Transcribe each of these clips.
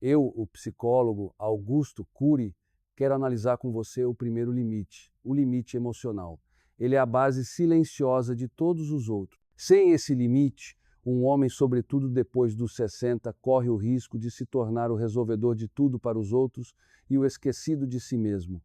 Eu, o psicólogo Augusto Cury, quero analisar com você o primeiro limite, o limite emocional. Ele é a base silenciosa de todos os outros. Sem esse limite, um homem, sobretudo depois dos 60, corre o risco de se tornar o resolvedor de tudo para os outros e o esquecido de si mesmo.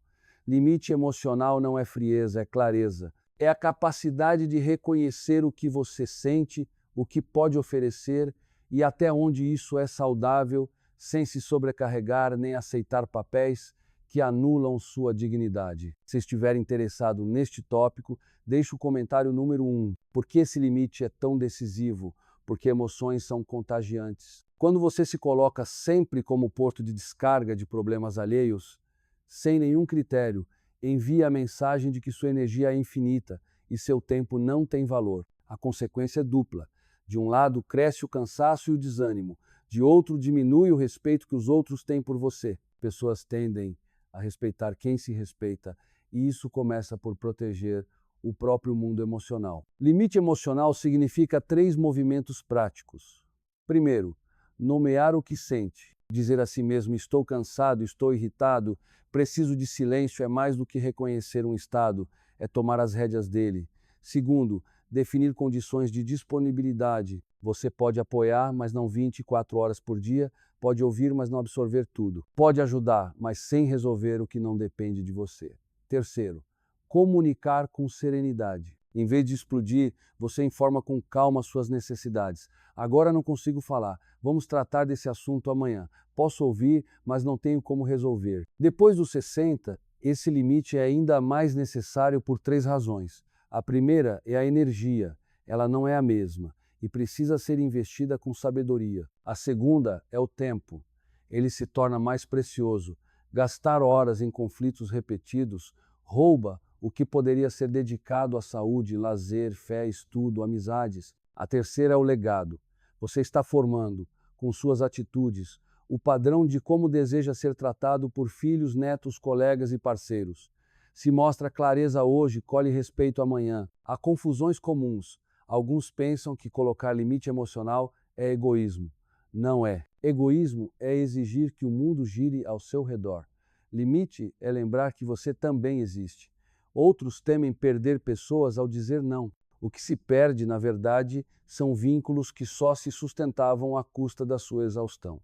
Limite emocional não é frieza, é clareza. É a capacidade de reconhecer o que você sente, o que pode oferecer e até onde isso é saudável, sem se sobrecarregar nem aceitar papéis que anulam sua dignidade. Se estiver interessado neste tópico, deixe o comentário número 1. Por que esse limite é tão decisivo? Porque emoções são contagiantes. Quando você se coloca sempre como porto de descarga de problemas alheios, sem nenhum critério, envia a mensagem de que sua energia é infinita e seu tempo não tem valor. A consequência é dupla. De um lado, cresce o cansaço e o desânimo. De outro, diminui o respeito que os outros têm por você. Pessoas tendem a respeitar quem se respeita, e isso começa por proteger o próprio mundo emocional. Limite emocional significa 3 movimentos práticos. Primeiro, nomear o que sente. Dizer a si mesmo: estou cansado, estou irritado, preciso de silêncio é mais do que reconhecer um estado, é tomar as rédeas dele. Segundo, definir condições de disponibilidade. Você pode apoiar, mas não 24 horas por dia, pode ouvir, mas não absorver tudo. Pode ajudar, mas sem resolver o que não depende de você. Terceiro, comunicar com serenidade. Em vez de explodir, você informa com calma suas necessidades. Agora não consigo falar, vamos tratar desse assunto amanhã. Posso ouvir, mas não tenho como resolver. Depois dos 60, esse limite é ainda mais necessário por 3 razões. A primeira é a energia, ela não é a mesma e precisa ser investida com sabedoria. A segunda é o tempo, ele se torna mais precioso. Gastar horas em conflitos repetidos rouba o que poderia ser dedicado à saúde, lazer, fé, estudo, amizades. A terceira é o legado. Você está formando, com suas atitudes, o padrão de como deseja ser tratado por filhos, netos, colegas e parceiros. Se mostra clareza hoje, colhe respeito amanhã. Há confusões comuns. Alguns pensam que colocar limite emocional é egoísmo. Não é. Egoísmo é exigir que o mundo gire ao seu redor. Limite é lembrar que você também existe. Outros temem perder pessoas ao dizer não. O que se perde, na verdade, são vínculos que só se sustentavam à custa da sua exaustão.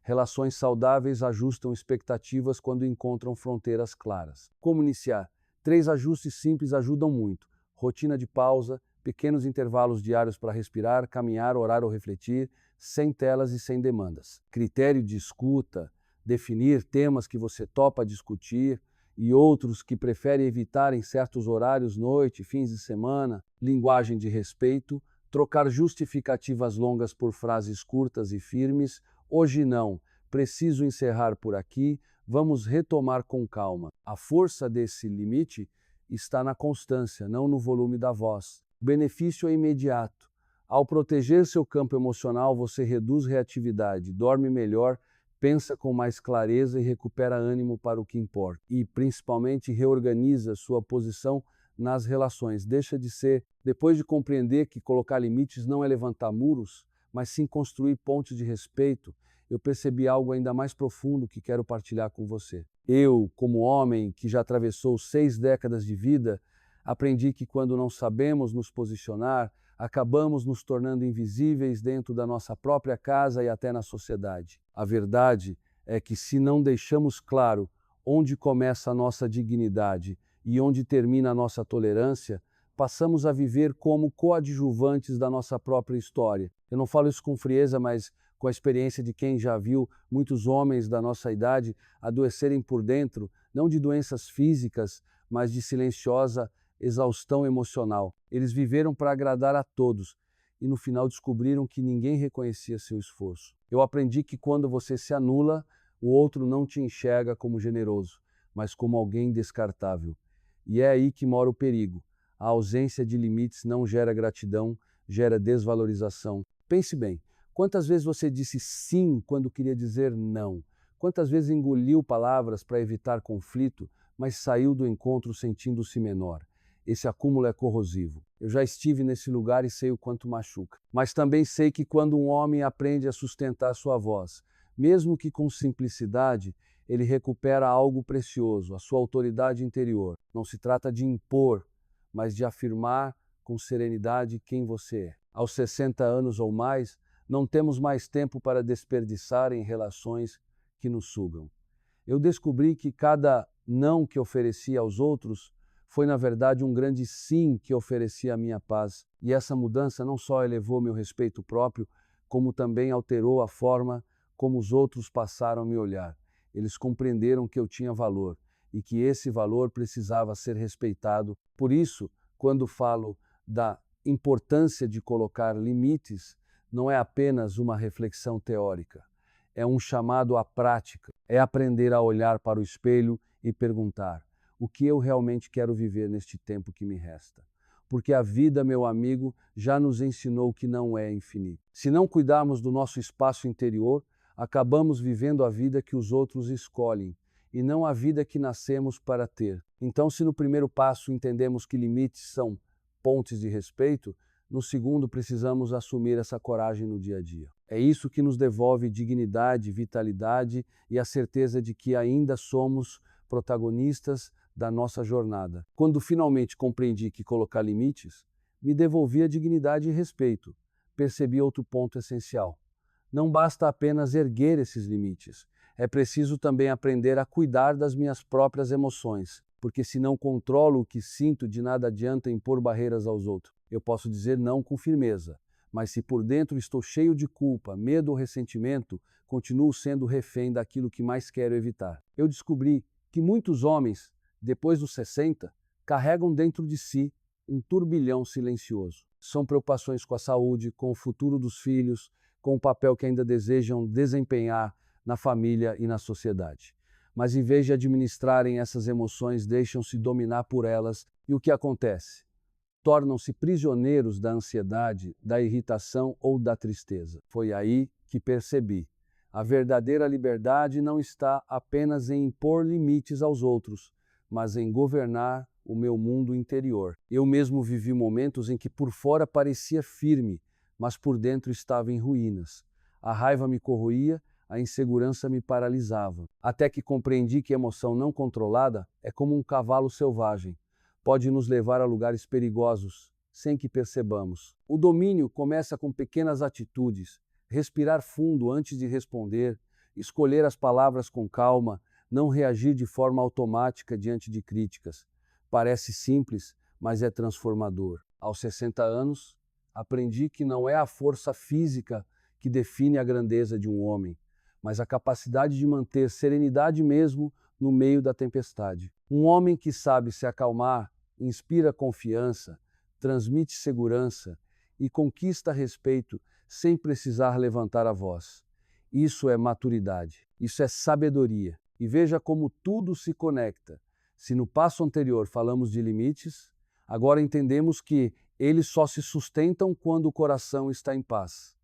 Relações saudáveis ajustam expectativas quando encontram fronteiras claras. Como iniciar? 3 ajustes simples ajudam muito. Rotina de pausa, pequenos intervalos diários para respirar, caminhar, orar ou refletir, sem telas e sem demandas. Critério de escuta, definir temas que você topa discutir e outros que prefere evitar em certos horários, noite, fins de semana. Linguagem de respeito, trocar justificativas longas por frases curtas e firmes. Hoje não, preciso encerrar por aqui, vamos retomar com calma. A força desse limite está na constância, não no volume da voz. O benefício é imediato. Ao proteger seu campo emocional, você reduz reatividade, dorme melhor, pensa com mais clareza e recupera ânimo para o que importa. E, principalmente, reorganiza sua posição nas relações. Deixa de ser, depois de compreender que colocar limites não é levantar muros, mas sim construir pontes de respeito, eu percebi algo ainda mais profundo que quero partilhar com você. Eu, como homem que já atravessou 6 décadas de vida, aprendi que quando não sabemos nos posicionar, acabamos nos tornando invisíveis dentro da nossa própria casa e até na sociedade. A verdade é que se não deixamos claro onde começa a nossa dignidade e onde termina a nossa tolerância, passamos a viver como coadjuvantes da nossa própria história. Eu não falo isso com frieza, mas com a experiência de quem já viu muitos homens da nossa idade adoecerem por dentro, não de doenças físicas, mas de silenciosa exaustão emocional. Eles viveram para agradar a todos e no final descobriram que ninguém reconhecia seu esforço. Eu aprendi que quando você se anula, o outro não te enxerga como generoso, mas como alguém descartável. E é aí que mora o perigo. A ausência de limites não gera gratidão, gera desvalorização. Pense bem, quantas vezes você disse sim quando queria dizer não? Quantas vezes engoliu palavras para evitar conflito, mas saiu do encontro sentindo-se menor? Esse acúmulo é corrosivo. Eu já estive nesse lugar e sei o quanto machuca. Mas também sei que quando um homem aprende a sustentar sua voz, Mesmo que com simplicidade, ele recupera algo precioso, a sua autoridade interior. Não se trata de impor, mas de afirmar com serenidade quem você é. Aos 60 anos ou mais, não temos mais tempo para desperdiçar em relações que nos sugam. Eu descobri que cada não que ofereci aos outros foi, na verdade, um grande sim que oferecia a minha paz. E essa mudança não só elevou meu respeito próprio, como também alterou a forma como os outros passaram a me olhar. Eles compreenderam que eu tinha valor e que esse valor precisava ser respeitado. Por isso, quando falo da importância de colocar limites, não é apenas uma reflexão teórica. É um chamado à prática, é aprender a olhar para o espelho e perguntar: o que eu realmente quero viver neste tempo que me resta? Porque a vida, meu amigo, já nos ensinou que não é infinito. Se não cuidarmos do nosso espaço interior, acabamos vivendo a vida que os outros escolhem e não a vida que nascemos para ter. Então, se no primeiro passo entendemos que limites são pontes de respeito, no segundo precisamos assumir essa coragem no dia a dia. É isso que nos devolve dignidade, vitalidade e a certeza de que ainda somos protagonistas da nossa jornada. Quando finalmente compreendi que colocar limites me devolvia dignidade e respeito, percebi outro ponto essencial. Não basta apenas erguer esses limites, é preciso também aprender a cuidar das minhas próprias emoções, porque se não controlo o que sinto, de nada adianta impor barreiras aos outros. Eu posso dizer não com firmeza, mas se por dentro estou cheio de culpa, medo ou ressentimento, continuo sendo refém daquilo que mais quero evitar. Eu descobri que muitos homens, depois dos 60, carregam dentro de si um turbilhão silencioso. São preocupações com a saúde, com o futuro dos filhos, com o papel que ainda desejam desempenhar na família e na sociedade. Mas em vez de administrarem essas emoções, deixam-se dominar por elas e o que acontece? Tornam-se prisioneiros da ansiedade, da irritação ou da tristeza. Foi aí que percebi: a verdadeira liberdade não está apenas em impor limites aos outros, mas em governar o meu mundo interior. Eu mesmo vivi momentos em que por fora parecia firme, mas por dentro estava em ruínas. A raiva me corroía, a insegurança me paralisava, até que compreendi que a emoção não controlada é como um cavalo selvagem. Pode nos levar a lugares perigosos, sem que percebamos. O domínio começa com pequenas atitudes: respirar fundo antes de responder, escolher as palavras com calma, não reagir de forma automática diante de críticas. Parece simples, mas é transformador. Aos 60 anos, aprendi que não é a força física que define a grandeza de um homem, mas a capacidade de manter serenidade mesmo no meio da tempestade. Um homem que sabe se acalmar inspira confiança, transmite segurança e conquista respeito sem precisar levantar a voz. Isso é maturidade, isso é sabedoria. E veja como tudo se conecta. Se no passo anterior falamos de limites, agora entendemos que eles só se sustentam quando o coração está em paz.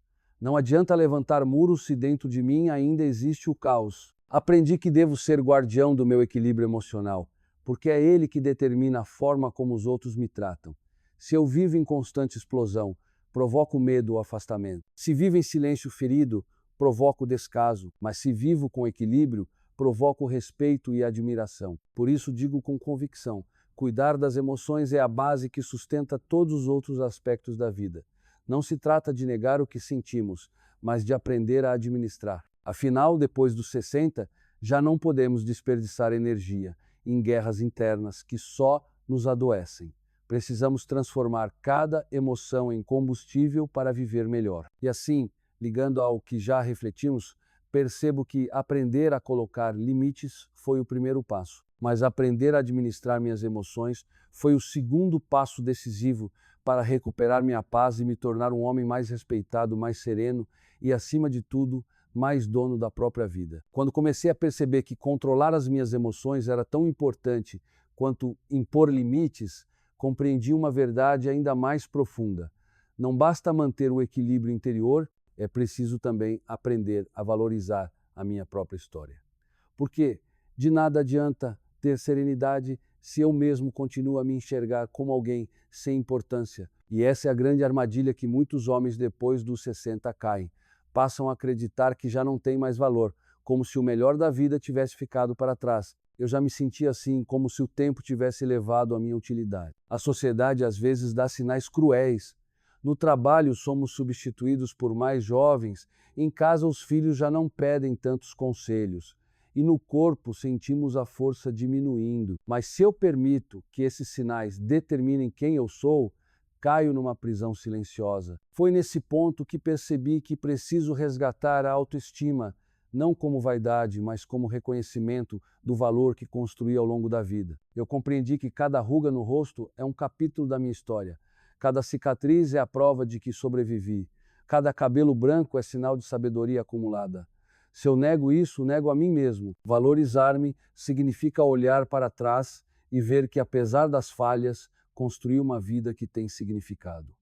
Não adianta levantar muros se dentro de mim ainda existe o caos. Aprendi que devo ser guardião do meu equilíbrio emocional, porque é ele que determina a forma como os outros me tratam. Se eu vivo em constante explosão, provoco medo ou afastamento. Se vivo em silêncio ferido, provoco descaso. Mas se vivo com equilíbrio, provoco respeito e admiração. Por isso digo com convicção: cuidar das emoções é a base que sustenta todos os outros aspectos da vida. Não se trata de negar o que sentimos, mas de aprender a administrar. Afinal, depois dos 60, já não podemos desperdiçar energia em guerras internas que só nos adoecem. Precisamos transformar cada emoção em combustível para viver melhor. E assim, ligando ao que já refletimos, percebo que aprender a colocar limites foi o primeiro passo, mas aprender a administrar minhas emoções foi o segundo passo decisivo para recuperar minha paz e me tornar um homem mais respeitado, mais sereno e, acima de tudo, mais dono da própria vida. Quando comecei a perceber que controlar as minhas emoções era tão importante quanto impor limites, compreendi uma verdade ainda mais profunda. Não basta manter o equilíbrio interior, é preciso também aprender a valorizar a minha própria história. Porque de nada adianta ter serenidade se eu mesmo continuo a me enxergar como alguém sem importância. E essa é a grande armadilha que muitos homens depois dos 60 caem. passam a acreditar que já não tem mais valor, como se o melhor da vida tivesse ficado para trás. Eu já me sentia assim, como se o tempo tivesse levado a minha utilidade. A sociedade às vezes dá sinais cruéis. No trabalho somos substituídos por mais jovens, em casa os filhos já não pedem tantos conselhos. E no corpo sentimos a força diminuindo. Mas se eu permito que esses sinais determinem quem eu sou, caio numa prisão silenciosa. Foi nesse ponto que percebi que preciso resgatar a autoestima, não como vaidade, mas como reconhecimento do valor que construí ao longo da vida. Eu compreendi que cada ruga no rosto é um capítulo da minha história. Cada cicatriz é a prova de que sobrevivi. Cada cabelo branco é sinal de sabedoria acumulada. Se eu nego isso, nego a mim mesmo. Valorizar-me significa olhar para trás e ver que, apesar das falhas, construí uma vida que tem significado.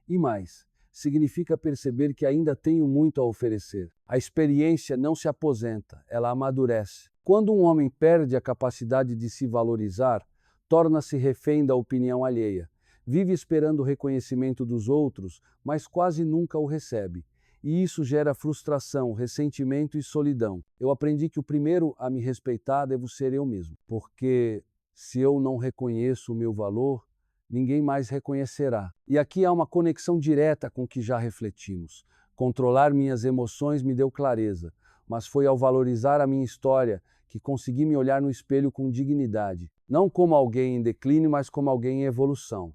E mais, significa perceber que ainda tenho muito a oferecer. A experiência não se aposenta, ela amadurece. Quando um homem perde a capacidade de se valorizar, torna-se refém da opinião alheia. Vive esperando o reconhecimento dos outros, mas quase nunca o recebe. E isso gera frustração, ressentimento e solidão. Eu aprendi que o primeiro a me respeitar devo ser eu mesmo, porque se eu não reconheço o meu valor, ninguém mais reconhecerá. E aqui há uma conexão direta com o que já refletimos. Controlar minhas emoções me deu clareza, mas foi ao valorizar a minha história que consegui me olhar no espelho com dignidade. Não como alguém em declínio, mas como alguém em evolução.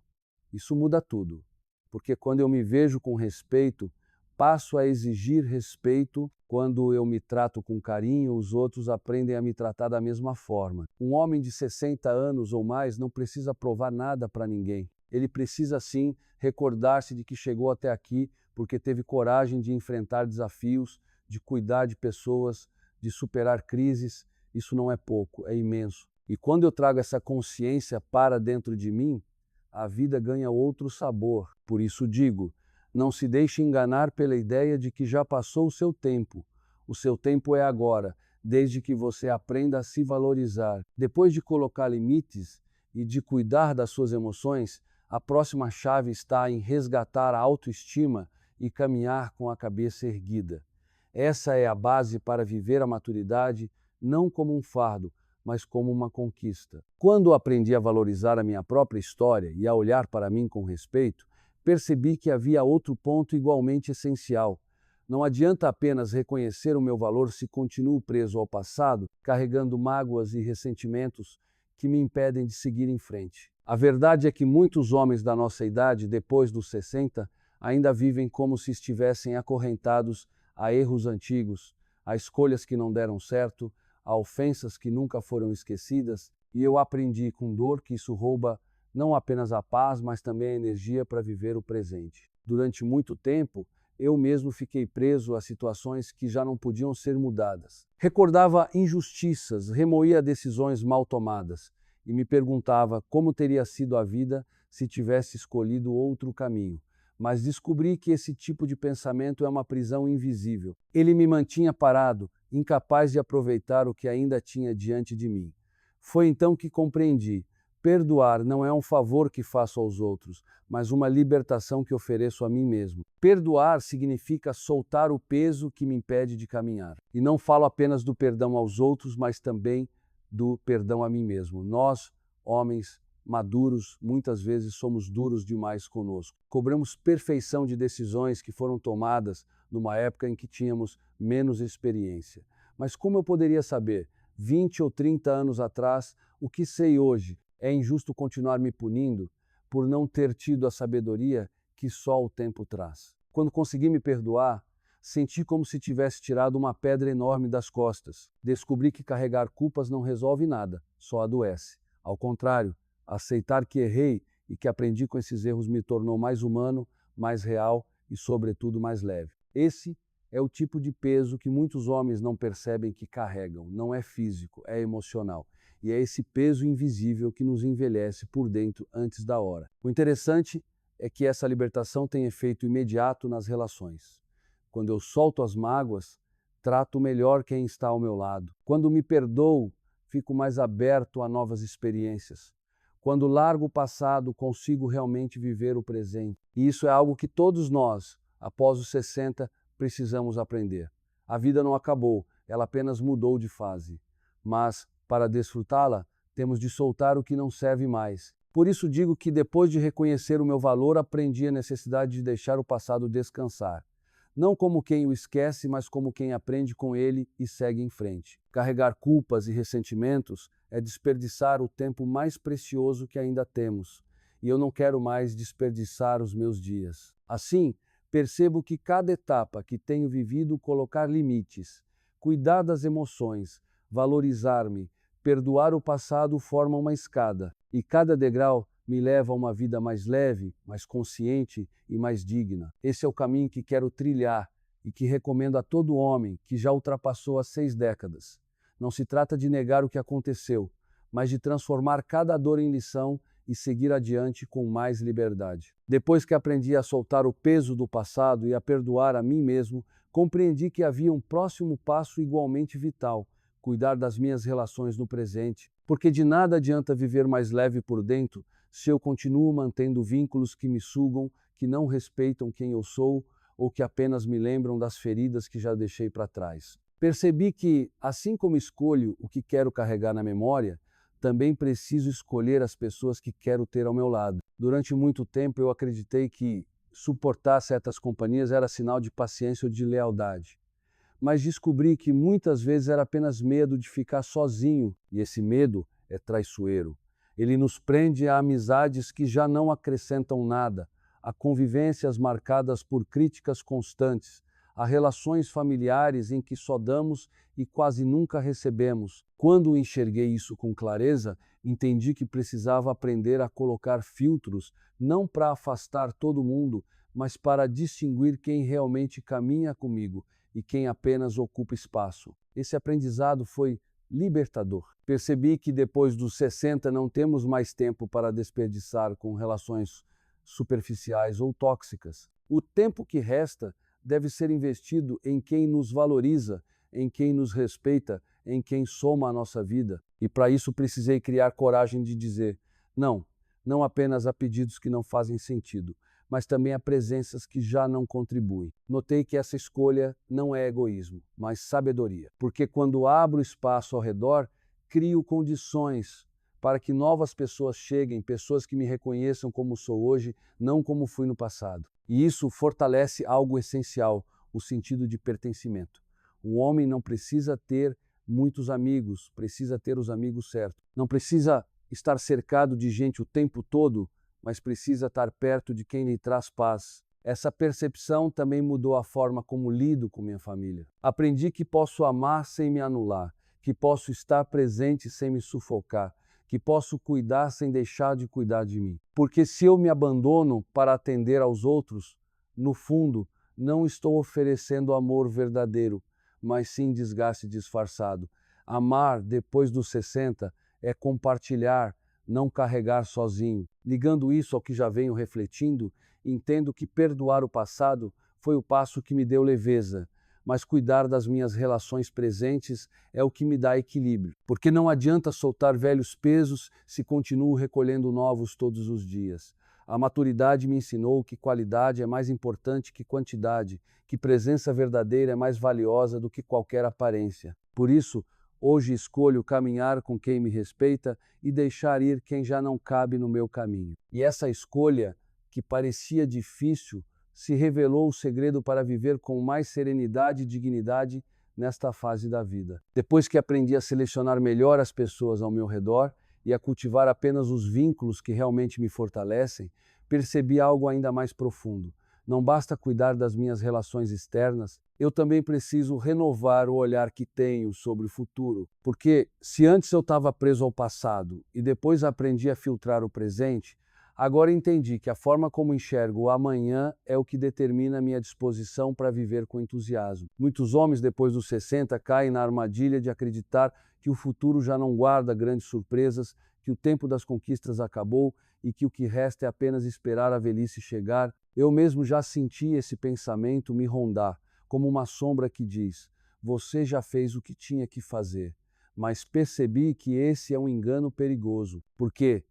Isso muda tudo, porque quando eu me vejo com respeito, passo a exigir respeito. Quando eu me trato com carinho, os outros aprendem a me tratar da mesma forma. Um homem de 60 anos ou mais não precisa provar nada para ninguém. Ele precisa sim recordar-se de que chegou até aqui porque teve coragem de enfrentar desafios, de cuidar de pessoas, de superar crises. Isso não é pouco, é imenso. E quando eu trago essa consciência para dentro de mim, a vida ganha outro sabor. Por isso digo, não se deixe enganar pela ideia de que já passou o seu tempo. O seu tempo é agora, desde que você aprenda a se valorizar. Depois de colocar limites e de cuidar das suas emoções, a próxima chave está em resgatar a autoestima e caminhar com a cabeça erguida. Essa é a base para viver a maturidade, não como um fardo, mas como uma conquista. Quando aprendi a valorizar a minha própria história e a olhar para mim com respeito, percebi que havia outro ponto igualmente essencial. Não adianta apenas reconhecer o meu valor se continuo preso ao passado, carregando mágoas e ressentimentos que me impedem de seguir em frente. A verdade é que muitos homens da nossa idade, depois dos 60, ainda vivem como se estivessem acorrentados a erros antigos, a escolhas que não deram certo, a ofensas que nunca foram esquecidas, e eu aprendi com dor que isso rouba não apenas a paz, mas também a energia para viver o presente. Durante muito tempo, eu mesmo fiquei preso a situações que já não podiam ser mudadas. Recordava injustiças, remoía decisões mal tomadas e me perguntava como teria sido a vida se tivesse escolhido outro caminho. Mas descobri que esse tipo de pensamento é uma prisão invisível. Ele me mantinha parado, incapaz de aproveitar o que ainda tinha diante de mim. Foi então que compreendi. Perdoar não é um favor que faço aos outros, mas uma libertação que ofereço a mim mesmo. Perdoar significa soltar o peso que me impede de caminhar. E não falo apenas do perdão aos outros, mas também do perdão a mim mesmo. Nós, homens maduros, muitas vezes somos duros demais conosco. Cobramos perfeição de decisões que foram tomadas numa época em que tínhamos menos experiência. Mas como eu poderia saber, 20 ou 30 anos atrás, o que sei hoje? É injusto continuar me punindo por não ter tido a sabedoria que só o tempo traz. Quando consegui me perdoar, senti como se tivesse tirado uma pedra enorme das costas. Descobri que carregar culpas não resolve nada, só adoece. Ao contrário, aceitar que errei e que aprendi com esses erros me tornou mais humano, mais real e, sobretudo, mais leve. Esse é o tipo de peso que muitos homens não percebem que carregam. Não é físico, é emocional. E é esse peso invisível que nos envelhece por dentro antes da hora. O interessante é que essa libertação tem efeito imediato nas relações. Quando eu solto as mágoas, trato melhor quem está ao meu lado. Quando me perdoo, fico mais aberto a novas experiências. Quando largo o passado, consigo realmente viver o presente. E isso é algo que todos nós, após os 60, precisamos aprender. A vida não acabou, ela apenas mudou de fase. Mas, para desfrutá-la, temos de soltar o que não serve mais. Por isso digo que depois de reconhecer o meu valor, aprendi a necessidade de deixar o passado descansar. Não como quem o esquece, mas como quem aprende com ele e segue em frente. Carregar culpas e ressentimentos é desperdiçar o tempo mais precioso que ainda temos. E eu não quero mais desperdiçar os meus dias. Assim, percebo que cada etapa que tenho vivido, colocar limites, cuidar das emoções, valorizar-me, perdoar o passado forma uma escada, e cada degrau me leva a uma vida mais leve, mais consciente e mais digna. Esse é o caminho que quero trilhar e que recomendo a todo homem que já ultrapassou as 6 décadas. Não se trata de negar o que aconteceu, mas de transformar cada dor em lição e seguir adiante com mais liberdade. Depois que aprendi a soltar o peso do passado e a perdoar a mim mesmo, compreendi que havia um próximo passo igualmente vital: cuidar das minhas relações no presente, porque de nada adianta viver mais leve por dentro se eu continuo mantendo vínculos que me sugam, que não respeitam quem eu sou ou que apenas me lembram das feridas que já deixei para trás. Percebi que, assim como escolho o que quero carregar na memória, também preciso escolher as pessoas que quero ter ao meu lado. Durante muito tempo eu acreditei que suportar certas companhias era sinal de paciência ou de lealdade. Mas descobri que muitas vezes era apenas medo de ficar sozinho, e esse medo é traiçoeiro. Ele nos prende a amizades que já não acrescentam nada, a convivências marcadas por críticas constantes, a relações familiares em que só damos e quase nunca recebemos. Quando enxerguei isso com clareza, entendi que precisava aprender a colocar filtros, não para afastar todo mundo, mas para distinguir quem realmente caminha comigo e quem apenas ocupa espaço. Esse aprendizado foi libertador. Percebi que depois dos 60 não temos mais tempo para desperdiçar com relações superficiais ou tóxicas. O tempo que resta deve ser investido em quem nos valoriza, em quem nos respeita, em quem soma a nossa vida. E para isso precisei criar coragem de dizer não, não apenas a pedidos que não fazem sentido, mas também a presenças que já não contribuem. Notei que essa escolha não é egoísmo, mas sabedoria. Porque quando abro espaço ao redor, crio condições para que novas pessoas cheguem, pessoas que me reconheçam como sou hoje, não como fui no passado. E isso fortalece algo essencial, o sentido de pertencimento. Um homem não precisa ter muitos amigos, precisa ter os amigos certos. Não precisa estar cercado de gente o tempo todo, mas precisa estar perto de quem lhe traz paz. Essa percepção também mudou a forma como lido com minha família. Aprendi que posso amar sem me anular, que posso estar presente sem me sufocar, que posso cuidar sem deixar de cuidar de mim. Porque se eu me abandono para atender aos outros, no fundo, não estou oferecendo amor verdadeiro, mas sim desgaste disfarçado. Amar depois dos 60 é compartilhar, não carregar sozinho. Ligando isso ao que já venho refletindo, entendo que perdoar o passado foi o passo que me deu leveza, mas cuidar das minhas relações presentes é o que me dá equilíbrio. Porque não adianta soltar velhos pesos se continuo recolhendo novos todos os dias. A maturidade me ensinou que qualidade é mais importante que quantidade, que presença verdadeira é mais valiosa do que qualquer aparência. Por isso, hoje escolho caminhar com quem me respeita e deixar ir quem já não cabe no meu caminho. E essa escolha, que parecia difícil, se revelou o segredo para viver com mais serenidade e dignidade nesta fase da vida. Depois que aprendi a selecionar melhor as pessoas ao meu redor e a cultivar apenas os vínculos que realmente me fortalecem, percebi algo ainda mais profundo. Não basta cuidar das minhas relações externas, eu também preciso renovar o olhar que tenho sobre o futuro. Porque se antes eu estava preso ao passado e depois aprendi a filtrar o presente, agora entendi que a forma como enxergo o amanhã é o que determina a minha disposição para viver com entusiasmo. Muitos homens depois dos 60 caem na armadilha de acreditar que o futuro já não guarda grandes surpresas, que o tempo das conquistas acabou e que o que resta é apenas esperar a velhice chegar. Eu mesmo já senti esse pensamento me rondar, como uma sombra que diz: você já fez o que tinha que fazer. Mas percebi que esse é um engano perigoso, porque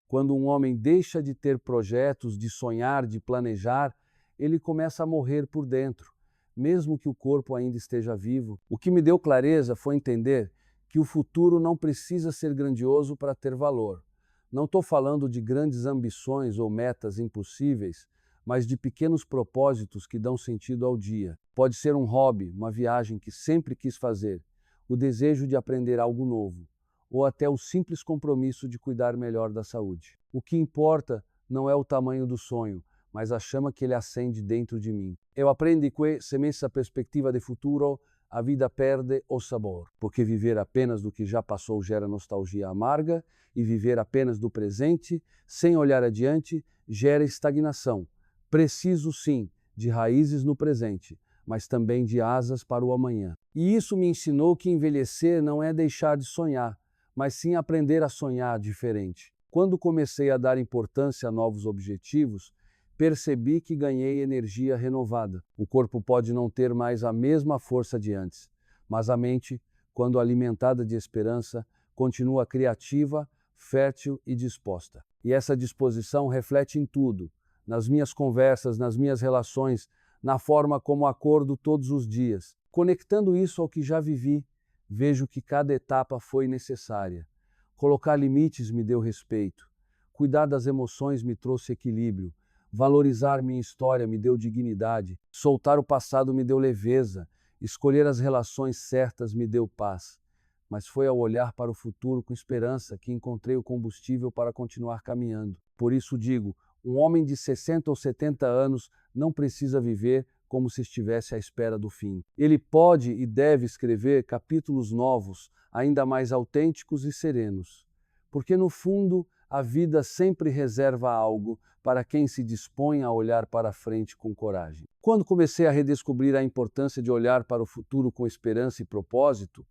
quando um homem deixa de ter projetos, de sonhar, de planejar, ele começa a morrer por dentro. mesmo que o corpo ainda esteja vivo. O que me deu clareza foi entender que o futuro não precisa ser grandioso para ter valor. Não estou falando de grandes ambições ou metas impossíveis, mas de pequenos propósitos que dão sentido ao dia. Pode ser um hobby, uma viagem que sempre quis fazer, o desejo de aprender algo novo, ou até o simples compromisso de cuidar melhor da saúde. O que importa não é o tamanho do sonho, mas a chama que ele acende dentro de mim. Eu aprendi que, sem essa perspectiva de futuro, a vida perde o sabor, porque viver apenas do que já passou gera nostalgia amarga e viver apenas do presente, sem olhar adiante, gera estagnação. Preciso sim de raízes no presente, mas também de asas para o amanhã. E isso me ensinou que envelhecer não é deixar de sonhar, mas sim aprender a sonhar diferente. Quando comecei a dar importância a novos objetivos, percebi que ganhei energia renovada. O corpo pode não ter mais a mesma força de antes, mas a mente, quando alimentada de esperança, continua criativa, fértil e disposta. E essa disposição reflete em tudo, nas minhas conversas, nas minhas relações, na forma como acordo todos os dias. Conectando isso ao que já vivi, vejo que cada etapa foi necessária. Colocar limites me deu respeito. Cuidar das emoções me trouxe equilíbrio. Valorizar minha história me deu dignidade. Soltar o passado me deu leveza. Escolher as relações certas me deu paz. Mas foi ao olhar para o futuro com esperança que encontrei o combustível para continuar caminhando. Por isso digo, um homem de 60 ou 70 anos não precisa viver como se estivesse à espera do fim. Ele pode e deve escrever capítulos novos, ainda mais autênticos e serenos. Porque no fundo, a vida sempre reserva algo para quem se dispõe a olhar para frente com coragem. Quando comecei a redescobrir a importância de olhar para o futuro com esperança e propósito,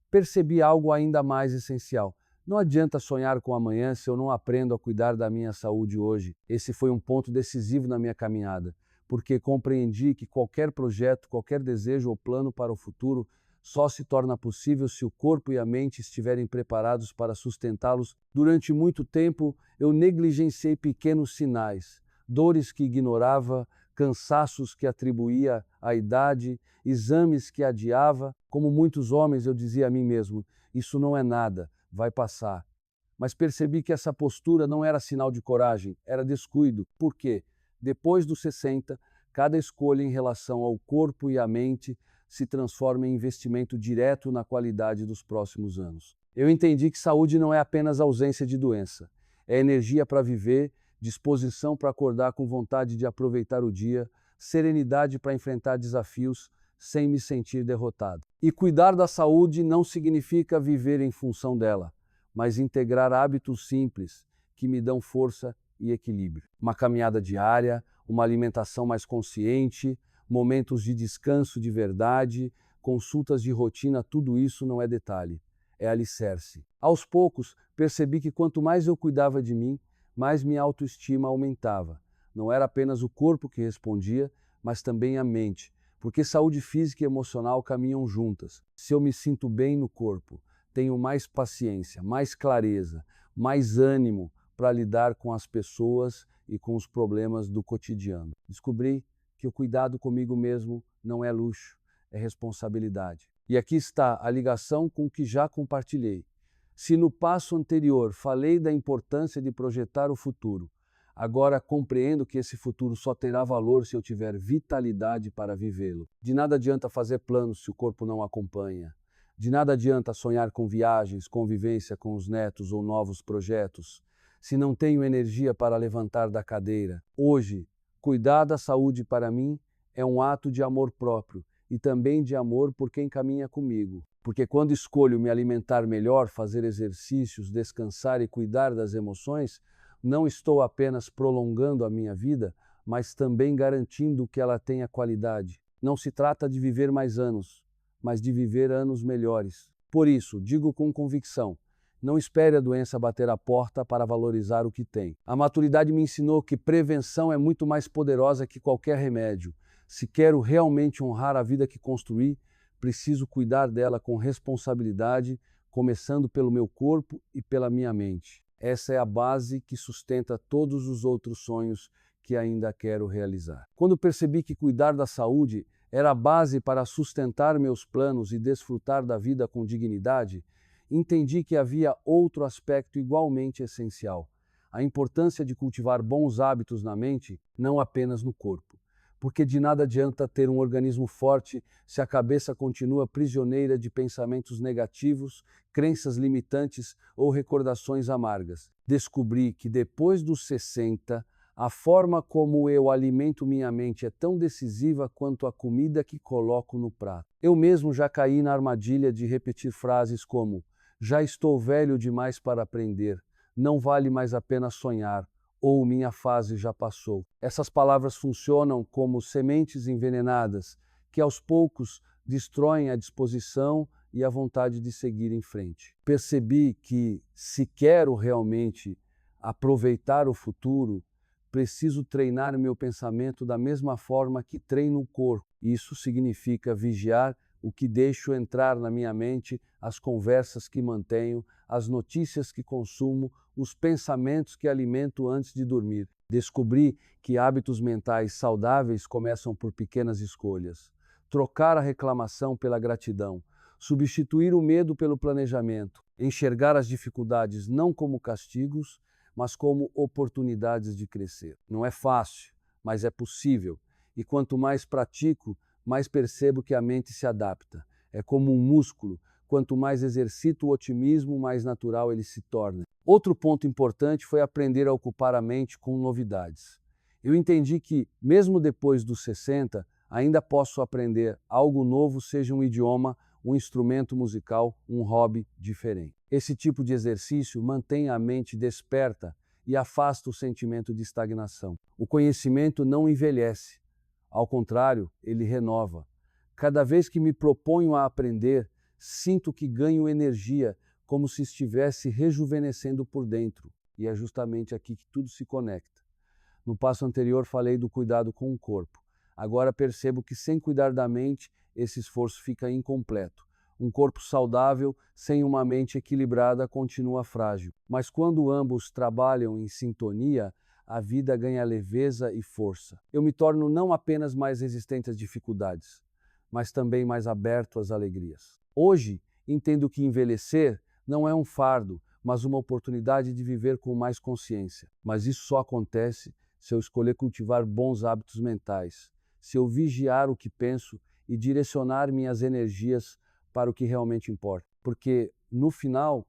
percebi algo ainda mais essencial. Não adianta sonhar com amanhã se eu não aprendo a cuidar da minha saúde hoje. Esse foi um ponto decisivo na minha caminhada, porque compreendi que qualquer projeto, qualquer desejo ou plano para o futuro só se torna possível se o corpo e a mente estiverem preparados para sustentá-los. Durante muito tempo, eu negligenciei pequenos sinais, dores que ignorava, cansaços que atribuía à idade, exames que adiava. Como muitos homens, eu dizia a mim mesmo, isso não é nada, vai passar. Mas percebi que essa postura não era sinal de coragem, era descuido. Por quê? Depois dos 60, cada escolha em relação ao corpo e à mente se transforma em investimento direto na qualidade dos próximos anos. Eu entendi que saúde não é apenas ausência de doença, é energia para viver, disposição para acordar com vontade de aproveitar o dia, serenidade para enfrentar desafios sem me sentir derrotado. E cuidar da saúde não significa viver em função dela, mas integrar hábitos simples que me dão força e equilíbrio. Uma caminhada diária, uma alimentação mais consciente, momentos de descanso de verdade, consultas de rotina, tudo isso não é detalhe, é alicerce. Aos poucos, percebi que quanto mais eu cuidava de mim, mais minha autoestima aumentava. Não era apenas o corpo que respondia, mas também a mente, porque saúde física e emocional caminham juntas. Se eu me sinto bem no corpo, tenho mais paciência, mais clareza, mais ânimo para lidar com as pessoas e com os problemas do cotidiano. Descobri que o cuidado comigo mesmo não é luxo, é responsabilidade. E aqui está a ligação com o que já compartilhei. Se no passo anterior falei da importância de projetar o futuro, agora compreendo que esse futuro só terá valor se eu tiver vitalidade para vivê-lo. De nada adianta fazer planos se o corpo não acompanha. De nada adianta sonhar com viagens, convivência com os netos ou novos projetos, se não tenho energia para levantar da cadeira. Hoje, cuidar da saúde para mim é um ato de amor próprio e também de amor por quem caminha comigo. Porque quando escolho me alimentar melhor, fazer exercícios, descansar e cuidar das emoções, não estou apenas prolongando a minha vida, mas também garantindo que ela tenha qualidade. Não se trata de viver mais anos, mas de viver anos melhores. Por isso, digo com convicção, não espere a doença bater a porta para valorizar o que tem. A maturidade me ensinou que prevenção é muito mais poderosa que qualquer remédio. Se quero realmente honrar a vida que construí, preciso cuidar dela com responsabilidade, começando pelo meu corpo e pela minha mente. Essa é a base que sustenta todos os outros sonhos que ainda quero realizar. Quando percebi que cuidar da saúde era a base para sustentar meus planos e desfrutar da vida com dignidade, entendi que havia outro aspecto igualmente essencial: a importância de cultivar bons hábitos na mente, não apenas no corpo. Porque de nada adianta ter um organismo forte se a cabeça continua prisioneira de pensamentos negativos, crenças limitantes ou recordações amargas. Descobri que depois dos 60, a forma como eu alimento minha mente é tão decisiva quanto a comida que coloco no prato. Eu mesmo já caí na armadilha de repetir frases como: já estou velho demais para aprender, não vale mais a pena sonhar, ou minha fase já passou. Essas palavras funcionam como sementes envenenadas que aos poucos destroem a disposição e a vontade de seguir em frente. Percebi que, se quero realmente aproveitar o futuro, preciso treinar meu pensamento da mesma forma que treino o corpo. Isso significa vigiar o que deixo entrar na minha mente, as conversas que mantenho, as notícias que consumo, os pensamentos que alimento antes de dormir. Descobri que hábitos mentais saudáveis começam por pequenas escolhas. Trocar a reclamação pela gratidão, substituir o medo pelo planejamento, enxergar as dificuldades não como castigos, mas como oportunidades de crescer. Não é fácil, mas é possível. E quanto mais pratico, mais percebo que a mente se adapta. É como um músculo. Quanto mais exercito o otimismo, mais natural ele se torna. Outro ponto importante foi aprender a ocupar a mente com novidades. Eu entendi que, mesmo depois dos 60, ainda posso aprender algo novo, seja um idioma, um instrumento musical, um hobby diferente. Esse tipo de exercício mantém a mente desperta e afasta o sentimento de estagnação. O conhecimento não envelhece. Ao contrário, ele renova. Cada vez que me proponho a aprender, sinto que ganho energia, como se estivesse rejuvenescendo por dentro. E é justamente aqui que tudo se conecta. No passo anterior falei do cuidado com o corpo. Agora percebo que sem cuidar da mente, esse esforço fica incompleto. Um corpo saudável, sem uma mente equilibrada, continua frágil. Mas quando ambos trabalham em sintonia, a vida ganha leveza e força. Eu me torno não apenas mais resistente às dificuldades, mas também mais aberto às alegrias. Hoje, entendo que envelhecer não é um fardo, mas uma oportunidade de viver com mais consciência. Mas isso só acontece se eu escolher cultivar bons hábitos mentais, se eu vigiar o que penso e direcionar minhas energias para o que realmente importa. Porque, no final,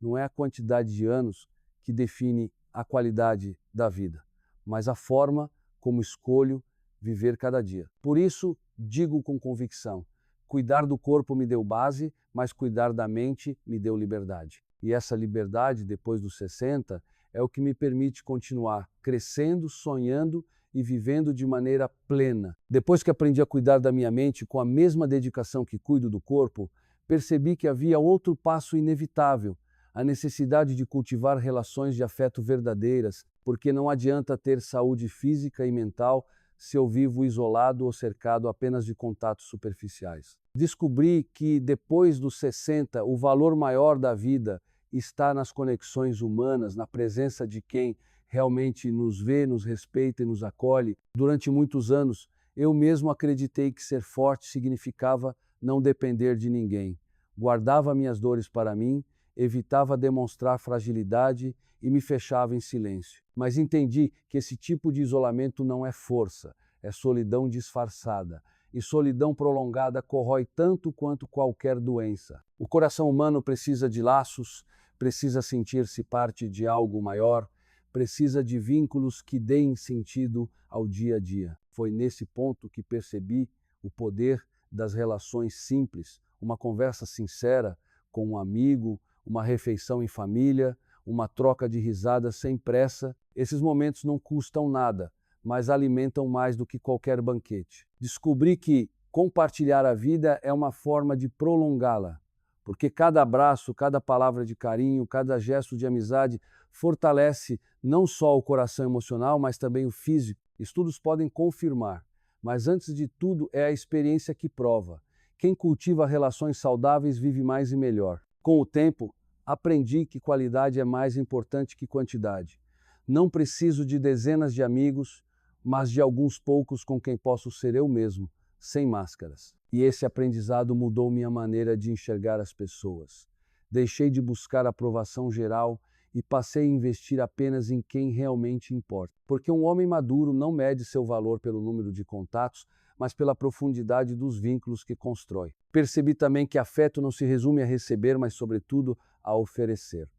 não é a quantidade de anos que define a qualidade da vida, mas a forma como escolho viver cada dia. Por isso, digo com convicção: cuidar do corpo me deu base, mas cuidar da mente me deu liberdade. E essa liberdade, depois dos 60, é o que me permite continuar crescendo, sonhando e vivendo de maneira plena. Depois que aprendi a cuidar da minha mente com a mesma dedicação que cuido do corpo, percebi que havia outro passo inevitável: a necessidade de cultivar relações de afeto verdadeiras, porque não adianta ter saúde física e mental se eu vivo isolado ou cercado apenas de contatos superficiais. Descobri que, depois dos 60, o valor maior da vida está nas conexões humanas, na presença de quem realmente nos vê, nos respeita e nos acolhe. Durante muitos anos, eu mesmo acreditei que ser forte significava não depender de ninguém. Guardava minhas dores para mim, evitava demonstrar fragilidade e me fechava em silêncio. Mas entendi que esse tipo de isolamento não é força, é solidão disfarçada. E solidão prolongada corrói tanto quanto qualquer doença. O coração humano precisa de laços, precisa sentir-se parte de algo maior, precisa de vínculos que deem sentido ao dia a dia. Foi nesse ponto que percebi o poder das relações simples, uma conversa sincera com um amigo, uma refeição em família, uma troca de risadas sem pressa. Esses momentos não custam nada, mas alimentam mais do que qualquer banquete. Descobri que compartilhar a vida é uma forma de prolongá-la, porque cada abraço, cada palavra de carinho, cada gesto de amizade fortalece não só o coração emocional, mas também o físico. Estudos podem confirmar, mas antes de tudo é a experiência que prova. Quem cultiva relações saudáveis vive mais e melhor. Com o tempo, aprendi que qualidade é mais importante que quantidade. Não preciso de dezenas de amigos, mas de alguns poucos com quem posso ser eu mesmo, sem máscaras. E esse aprendizado mudou minha maneira de enxergar as pessoas. Deixei de buscar aprovação geral e passei a investir apenas em quem realmente importa. Porque um homem maduro não mede seu valor pelo número de contatos, mas pela profundidade dos vínculos que constrói. Percebi também que afeto não se resume a receber, mas, sobretudo, a oferecer.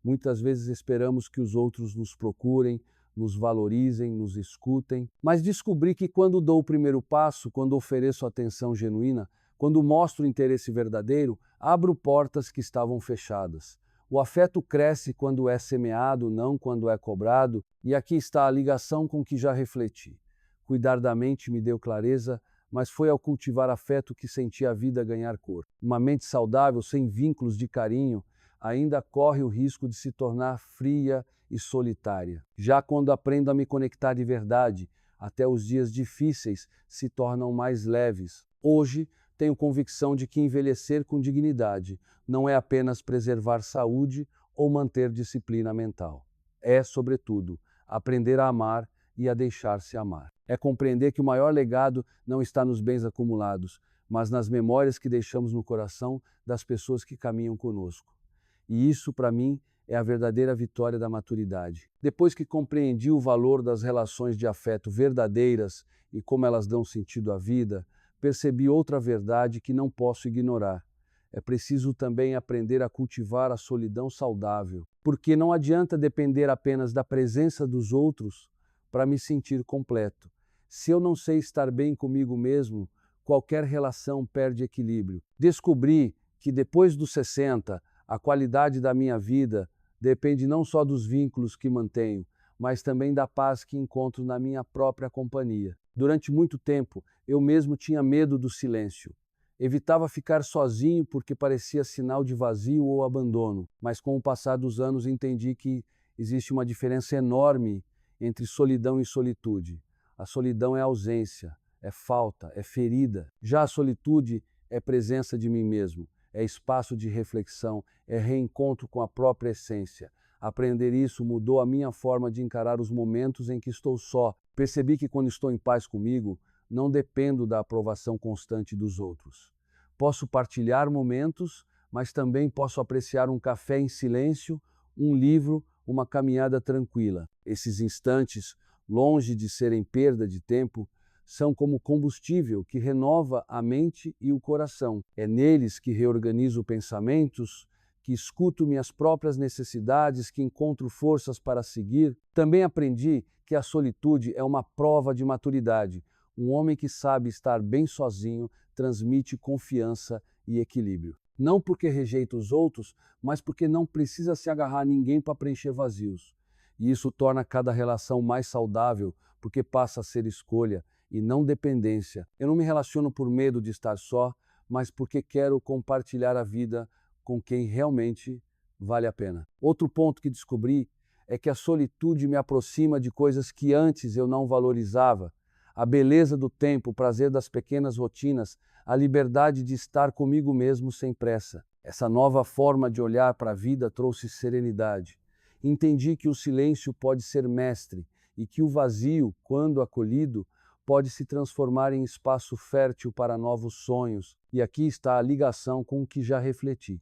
Muitas vezes esperamos que os outros nos procurem, nos valorizem, nos escutem, mas descobri que quando dou o primeiro passo, quando ofereço atenção genuína, quando mostro interesse verdadeiro, abro portas que estavam fechadas. O afeto cresce quando é semeado, não quando é cobrado, e aqui está a ligação com que já refleti. Cuidar da mente me deu clareza, mas foi ao cultivar afeto que senti a vida ganhar cor. Uma mente saudável, sem vínculos de carinho, ainda corre o risco de se tornar fria e solitária. Já quando aprendo a me conectar de verdade, até os dias difíceis se tornam mais leves. Hoje, tenho convicção de que envelhecer com dignidade não é apenas preservar saúde ou manter disciplina mental. É, sobretudo, aprender a amar e a deixar-se amar. É compreender que o maior legado não está nos bens acumulados, mas nas memórias que deixamos no coração das pessoas que caminham conosco. E isso, para mim, é a verdadeira vitória da maturidade. Depois que compreendi o valor das relações de afeto verdadeiras e como elas dão sentido à vida, percebi outra verdade que não posso ignorar. É preciso também aprender a cultivar a solidão saudável, porque não adianta depender apenas da presença dos outros para me sentir completo. Se eu não sei estar bem comigo mesmo, qualquer relação perde equilíbrio. Descobri que depois dos 60, a qualidade da minha vida depende não só dos vínculos que mantenho, mas também da paz que encontro na minha própria companhia. Durante muito tempo, eu mesmo tinha medo do silêncio. Evitava ficar sozinho porque parecia sinal de vazio ou abandono, mas com o passar dos anos entendi que existe uma diferença enorme entre solidão e solitude. A solidão é ausência, é falta, é ferida. Já a solitude é presença de mim mesmo, é espaço de reflexão, é reencontro com a própria essência. Aprender isso mudou a minha forma de encarar os momentos em que estou só. Percebi que quando estou em paz comigo, não dependo da aprovação constante dos outros. Posso partilhar momentos, mas também posso apreciar um café em silêncio, um livro, uma caminhada tranquila. Esses instantes, longe de serem perda de tempo, são como combustível que renova a mente e o coração. É neles que reorganizo pensamentos, que escuto minhas próprias necessidades, que encontro forças para seguir. Também aprendi que a solitude é uma prova de maturidade. Um homem que sabe estar bem sozinho transmite confiança e equilíbrio. Não porque rejeita os outros, mas porque não precisa se agarrar a ninguém para preencher vazios. E isso torna cada relação mais saudável, porque passa a ser escolha e não dependência. Eu não me relaciono por medo de estar só, mas porque quero compartilhar a vida com quem realmente vale a pena. Outro ponto que descobri é que a solitude me aproxima de coisas que antes eu não valorizava. A beleza do tempo, o prazer das pequenas rotinas, a liberdade de estar comigo mesmo sem pressa. Essa nova forma de olhar para a vida trouxe serenidade. Entendi que o silêncio pode ser mestre e que o vazio, quando acolhido, pode se transformar em espaço fértil para novos sonhos. E aqui está a ligação com o que já refleti.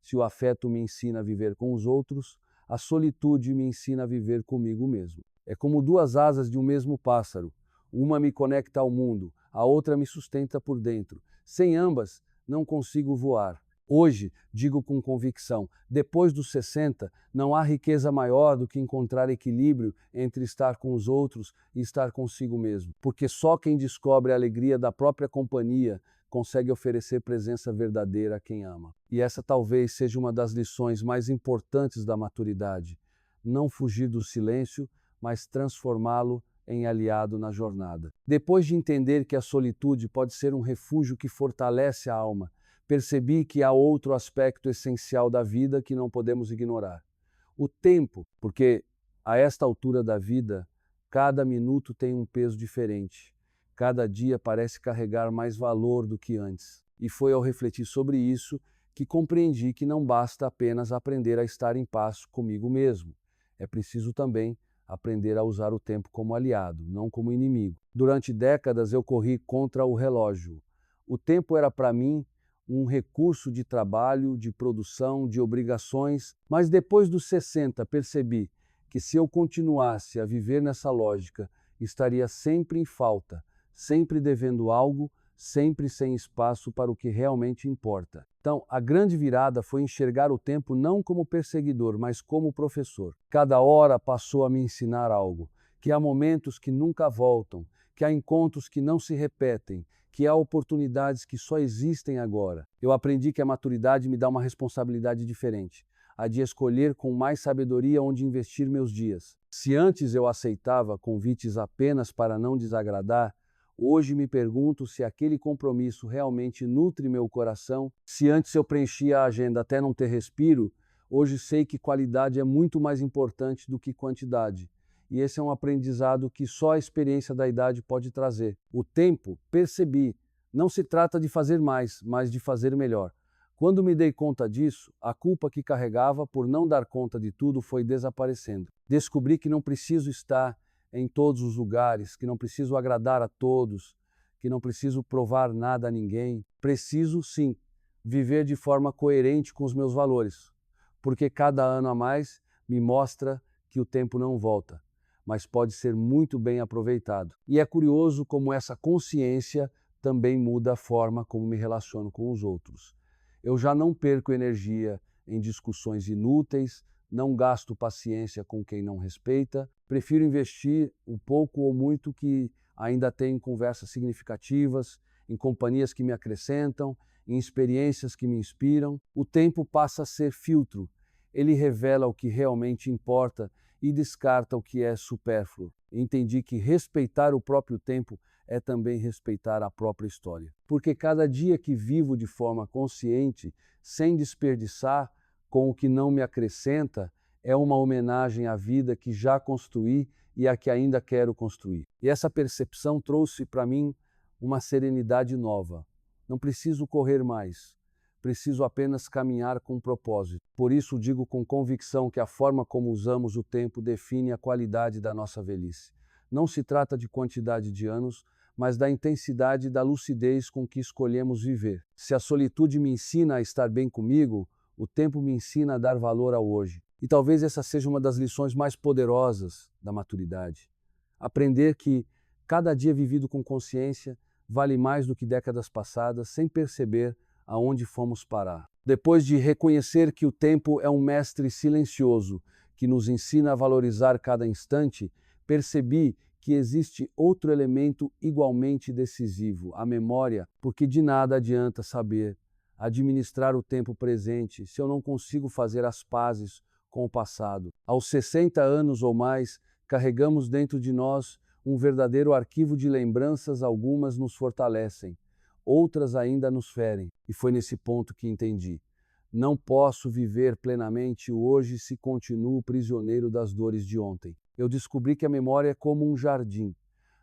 Se o afeto me ensina a viver com os outros, a solitude me ensina a viver comigo mesmo. É como duas asas de um mesmo pássaro. Uma me conecta ao mundo, a outra me sustenta por dentro. Sem ambas, não consigo voar. Hoje, digo com convicção, depois dos 60, não há riqueza maior do que encontrar equilíbrio entre estar com os outros e estar consigo mesmo. Porque só quem descobre a alegria da própria companhia consegue oferecer presença verdadeira a quem ama. E essa talvez seja uma das lições mais importantes da maturidade. Não fugir do silêncio, mas transformá-lo em aliado na jornada. Depois de entender que a solitude pode ser um refúgio que fortalece a alma, percebi que há outro aspecto essencial da vida que não podemos ignorar. O tempo, porque a esta altura da vida, cada minuto tem um peso diferente. Cada dia parece carregar mais valor do que antes. E foi ao refletir sobre isso que compreendi que não basta apenas aprender a estar em paz comigo mesmo. É preciso também aprender a usar o tempo como aliado, não como inimigo. Durante décadas eu corri contra o relógio. O tempo era para mim um recurso de trabalho, de produção, de obrigações, mas depois dos 60 percebi que se eu continuasse a viver nessa lógica, estaria sempre em falta, sempre devendo algo, sempre sem espaço para o que realmente importa. Então, a grande virada foi enxergar o tempo não como perseguidor, mas como professor. Cada hora passou a me ensinar algo, que há momentos que nunca voltam, que há encontros que não se repetem, que há oportunidades que só existem agora. Eu aprendi que a maturidade me dá uma responsabilidade diferente, a de escolher com mais sabedoria onde investir meus dias. Se antes eu aceitava convites apenas para não desagradar, hoje me pergunto se aquele compromisso realmente nutre meu coração. Se antes eu preenchia a agenda até não ter respiro, hoje sei que qualidade é muito mais importante do que quantidade. E esse é um aprendizado que só a experiência da idade pode trazer. O tempo, percebi, não se trata de fazer mais, mas de fazer melhor. Quando me dei conta disso, a culpa que carregava por não dar conta de tudo foi desaparecendo. Descobri que não preciso estar em todos os lugares, que não preciso agradar a todos, que não preciso provar nada a ninguém. Preciso, sim, viver de forma coerente com os meus valores, porque cada ano a mais me mostra que o tempo não volta, mas pode ser muito bem aproveitado. E é curioso como essa consciência também muda a forma como me relaciono com os outros. Eu já não perco energia em discussões inúteis, não gasto paciência com quem não respeita, prefiro investir o pouco ou muito que ainda tenho em conversas significativas, em companhias que me acrescentam, em experiências que me inspiram. O tempo passa a ser filtro, ele revela o que realmente importa e descarta o que é supérfluo. Entendi que respeitar o próprio tempo é também respeitar a própria história. Porque cada dia que vivo de forma consciente, sem desperdiçar com o que não me acrescenta, é uma homenagem à vida que já construí e a que ainda quero construir. E essa percepção trouxe para mim uma serenidade nova. Não preciso correr mais. Preciso apenas caminhar com propósito. Por isso digo com convicção que a forma como usamos o tempo define a qualidade da nossa velhice. Não se trata de quantidade de anos, mas da intensidade e da lucidez com que escolhemos viver. Se a solitude me ensina a estar bem comigo, o tempo me ensina a dar valor ao hoje. E talvez essa seja uma das lições mais poderosas da maturidade. Aprender que cada dia vivido com consciência vale mais do que décadas passadas, sem perceber aonde fomos parar. Depois de reconhecer que o tempo é um mestre silencioso que nos ensina a valorizar cada instante, percebi que existe outro elemento igualmente decisivo, a memória, porque de nada adianta saber administrar o tempo presente se eu não consigo fazer as pazes com o passado. Aos 60 anos ou mais, carregamos dentro de nós um verdadeiro arquivo de lembranças, algumas nos fortalecem, outras ainda nos ferem. E foi nesse ponto que entendi. Não posso viver plenamente hoje se continuo prisioneiro das dores de ontem. Eu descobri que a memória é como um jardim.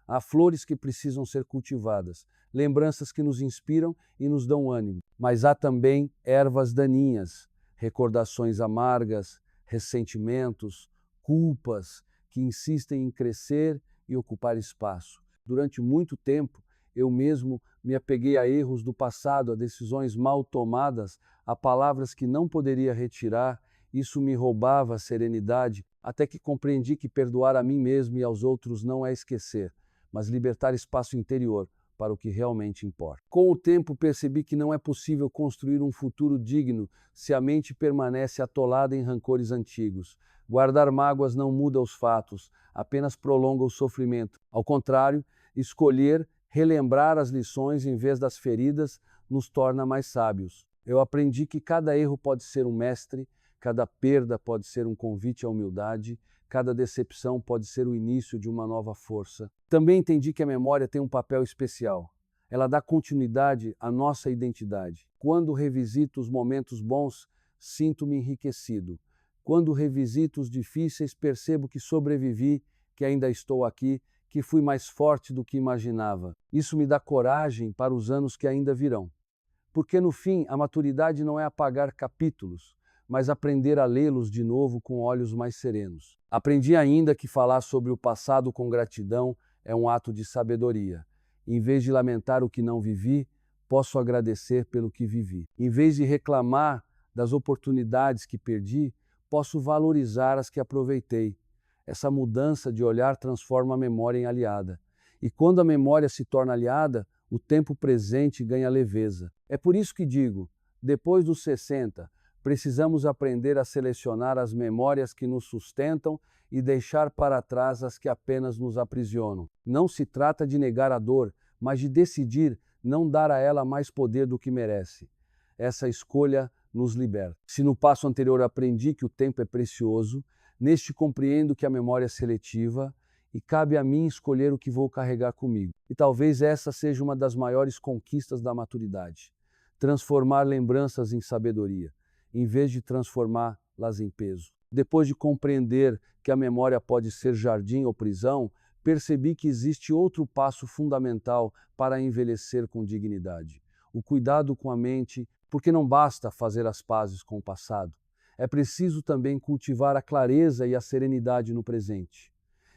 Há flores que precisam ser cultivadas, lembranças que nos inspiram e nos dão ânimo. Mas há também ervas daninhas, recordações amargas, ressentimentos, culpas que insistem em crescer e ocupar espaço. Durante muito tempo, eu mesmo me apeguei a erros do passado, a decisões mal tomadas, a palavras que não poderia retirar. Isso me roubava a serenidade, até que compreendi que perdoar a mim mesmo e aos outros não é esquecer, mas libertar espaço interior para o que realmente importa. Com o tempo percebi que não é possível construir um futuro digno se a mente permanece atolada em rancores antigos. Guardar mágoas não muda os fatos, apenas prolonga o sofrimento. Ao contrário, escolher relembrar as lições em vez das feridas nos torna mais sábios. Eu aprendi que cada erro pode ser um mestre, cada perda pode ser um convite à humildade, cada decepção pode ser o início de uma nova força. Também entendi que a memória tem um papel especial. Ela dá continuidade à nossa identidade. Quando revisito os momentos bons, sinto-me enriquecido. Quando revisito os difíceis, percebo que sobrevivi, que ainda estou aqui, que fui mais forte do que imaginava. Isso me dá coragem para os anos que ainda virão. Porque no fim, a maturidade não é apagar capítulos, mas aprender a lê-los de novo com olhos mais serenos. Aprendi ainda que falar sobre o passado com gratidão é um ato de sabedoria. Em vez de lamentar o que não vivi, posso agradecer pelo que vivi. Em vez de reclamar das oportunidades que perdi, posso valorizar as que aproveitei. Essa mudança de olhar transforma a memória em aliada. E quando a memória se torna aliada, o tempo presente ganha leveza. É por isso que digo, depois dos 60, precisamos aprender a selecionar as memórias que nos sustentam e deixar para trás as que apenas nos aprisionam. Não se trata de negar a dor, mas de decidir não dar a ela mais poder do que merece. Essa escolha nos liberta. Se no passo anterior aprendi que o tempo é precioso, neste compreendo que a memória é seletiva e cabe a mim escolher o que vou carregar comigo. E talvez essa seja uma das maiores conquistas da maturidade. Transformar lembranças em sabedoria, em vez de transformá-las em peso. Depois de compreender que a memória pode ser jardim ou prisão, percebi que existe outro passo fundamental para envelhecer com dignidade. O cuidado com a mente, porque não basta fazer as pazes com o passado. É preciso também cultivar a clareza e a serenidade no presente.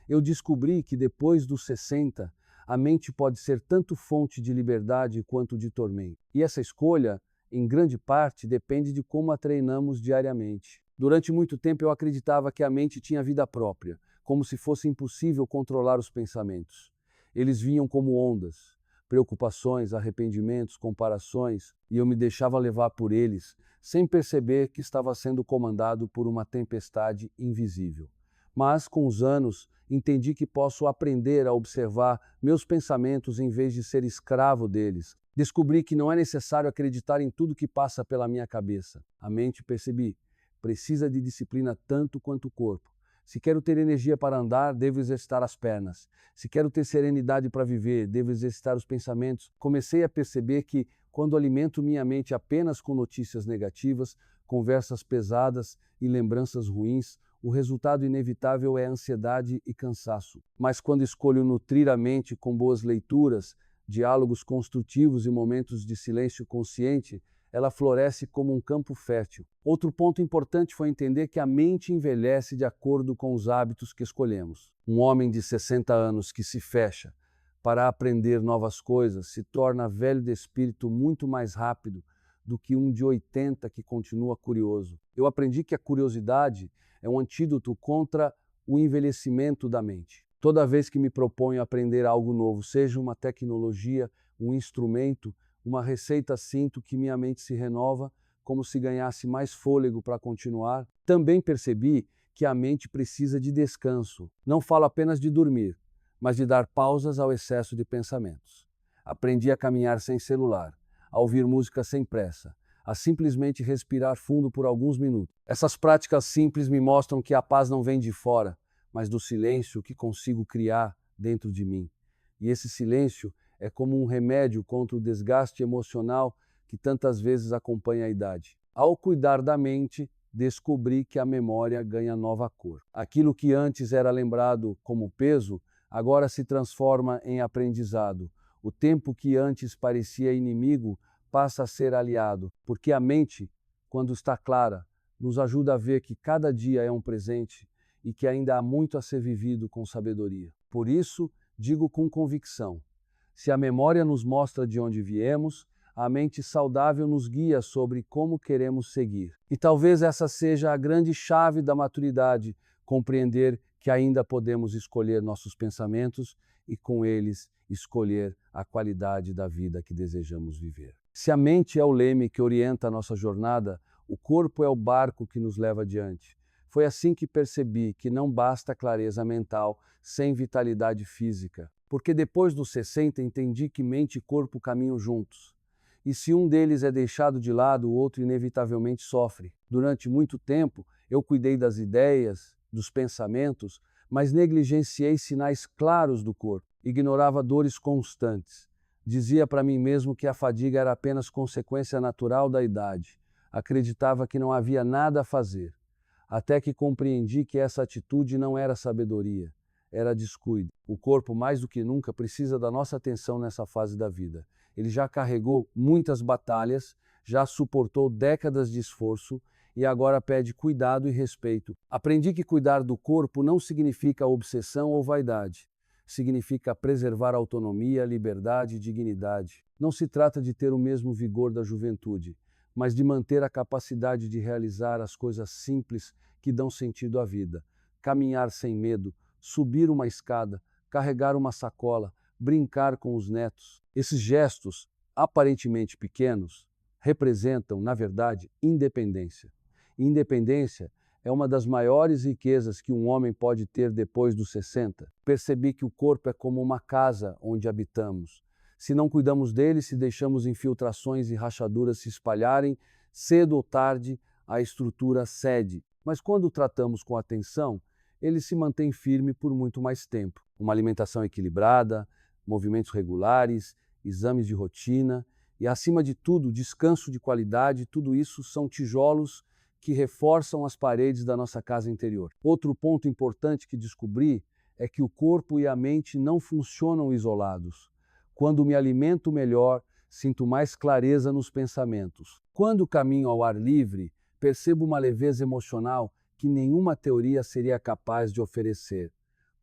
Eu descobri que depois dos 60, a mente pode ser tanto fonte de liberdade quanto de tormento. E essa escolha, em grande parte, depende de como a treinamos diariamente. Durante muito tempo eu acreditava que a mente tinha vida própria, como se fosse impossível controlar os pensamentos. Eles vinham como ondas, preocupações, arrependimentos, comparações, e eu me deixava levar por eles, sem perceber que estava sendo comandado por uma tempestade invisível. Mas, com os anos, entendi que posso aprender a observar meus pensamentos em vez de ser escravo deles. Descobri que não é necessário acreditar em tudo que passa pela minha cabeça. A mente, percebi, precisa de disciplina tanto quanto o corpo. Se quero ter energia para andar, devo exercitar as pernas. Se quero ter serenidade para viver, devo exercitar os pensamentos. Comecei a perceber que, quando alimento minha mente apenas com notícias negativas, conversas pesadas e lembranças ruins, o resultado inevitável é ansiedade e cansaço. Mas quando escolho nutrir a mente com boas leituras, diálogos construtivos e momentos de silêncio consciente, ela floresce como um campo fértil. Outro ponto importante foi entender que a mente envelhece de acordo com os hábitos que escolhemos. Um homem de 60 anos que se fecha para aprender novas coisas se torna velho de espírito muito mais rápido do que um de 80 que continua curioso. Eu aprendi que a curiosidade é um antídoto contra o envelhecimento da mente. Toda vez que me proponho aprender algo novo, seja uma tecnologia, um instrumento, uma receita, sinto que minha mente se renova, como se ganhasse mais fôlego para continuar. Também percebi que a mente precisa de descanso. Não falo apenas de dormir, mas de dar pausas ao excesso de pensamentos. Aprendi a caminhar sem celular, a ouvir música sem pressa, a simplesmente respirar fundo por alguns minutos. Essas práticas simples me mostram que a paz não vem de fora, mas do silêncio que consigo criar dentro de mim. E esse silêncio é como um remédio contra o desgaste emocional que tantas vezes acompanha a idade. Ao cuidar da mente, descobri que a memória ganha nova cor. Aquilo que antes era lembrado como peso, agora se transforma em aprendizado. O tempo que antes parecia inimigo passa a ser aliado, porque a mente, quando está clara, nos ajuda a ver que cada dia é um presente e que ainda há muito a ser vivido com sabedoria. Por isso, digo com convicção, se a memória nos mostra de onde viemos, a mente saudável nos guia sobre como queremos seguir. E talvez essa seja a grande chave da maturidade, compreender que ainda podemos escolher nossos pensamentos e, com eles, escolher a qualidade da vida que desejamos viver. Se a mente é o leme que orienta a nossa jornada, o corpo é o barco que nos leva adiante. Foi assim que percebi que não basta clareza mental sem vitalidade física. Porque depois dos 60 entendi que mente e corpo caminham juntos. E se um deles é deixado de lado, o outro inevitavelmente sofre. Durante muito tempo, eu cuidei das ideias, dos pensamentos, mas negligenciei sinais claros do corpo. Ignorava dores constantes. Dizia para mim mesmo que a fadiga era apenas consequência natural da idade. Acreditava que não havia nada a fazer. Até que compreendi que essa atitude não era sabedoria. Era descuido. O corpo, mais do que nunca, precisa da nossa atenção nessa fase da vida. Ele já carregou muitas batalhas, já suportou décadas de esforço e agora pede cuidado e respeito. Aprendi que cuidar do corpo não significa obsessão ou vaidade. Significa preservar autonomia, liberdade e dignidade. Não se trata de ter o mesmo vigor da juventude, mas de manter a capacidade de realizar as coisas simples que dão sentido à vida. Caminhar sem medo, subir uma escada, carregar uma sacola, brincar com os netos. Esses gestos, aparentemente pequenos, representam, na verdade, independência. Independência é uma das maiores riquezas que um homem pode ter depois dos 60. Percebi que o corpo é como uma casa onde habitamos. Se não cuidamos dele, se deixamos infiltrações e rachaduras se espalharem, cedo ou tarde a estrutura cede. Mas quando o tratamos com atenção, ele se mantém firme por muito mais tempo. Uma alimentação equilibrada, movimentos regulares, exames de rotina e, acima de tudo, descanso de qualidade, tudo isso são tijolos que reforçam as paredes da nossa casa interior. Outro ponto importante que descobri é que o corpo e a mente não funcionam isolados. Quando me alimento melhor, sinto mais clareza nos pensamentos. Quando caminho ao ar livre, percebo uma leveza emocional que nenhuma teoria seria capaz de oferecer.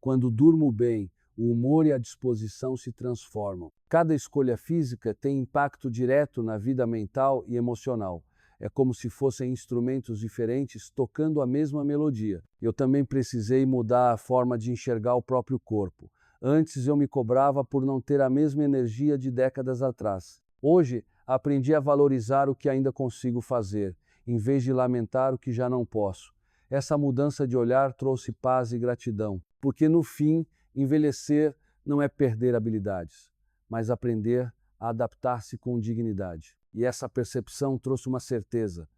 Quando durmo bem, o humor e a disposição se transformam. Cada escolha física tem impacto direto na vida mental e emocional. É como se fossem instrumentos diferentes tocando a mesma melodia. Eu também precisei mudar a forma de enxergar o próprio corpo. Antes eu me cobrava por não ter a mesma energia de décadas atrás. Hoje aprendi a valorizar o que ainda consigo fazer, em vez de lamentar o que já não posso. Essa mudança de olhar trouxe paz e gratidão, porque no fim, envelhecer não é perder habilidades, mas aprender a adaptar-se com dignidade. E essa percepção trouxe uma certeza.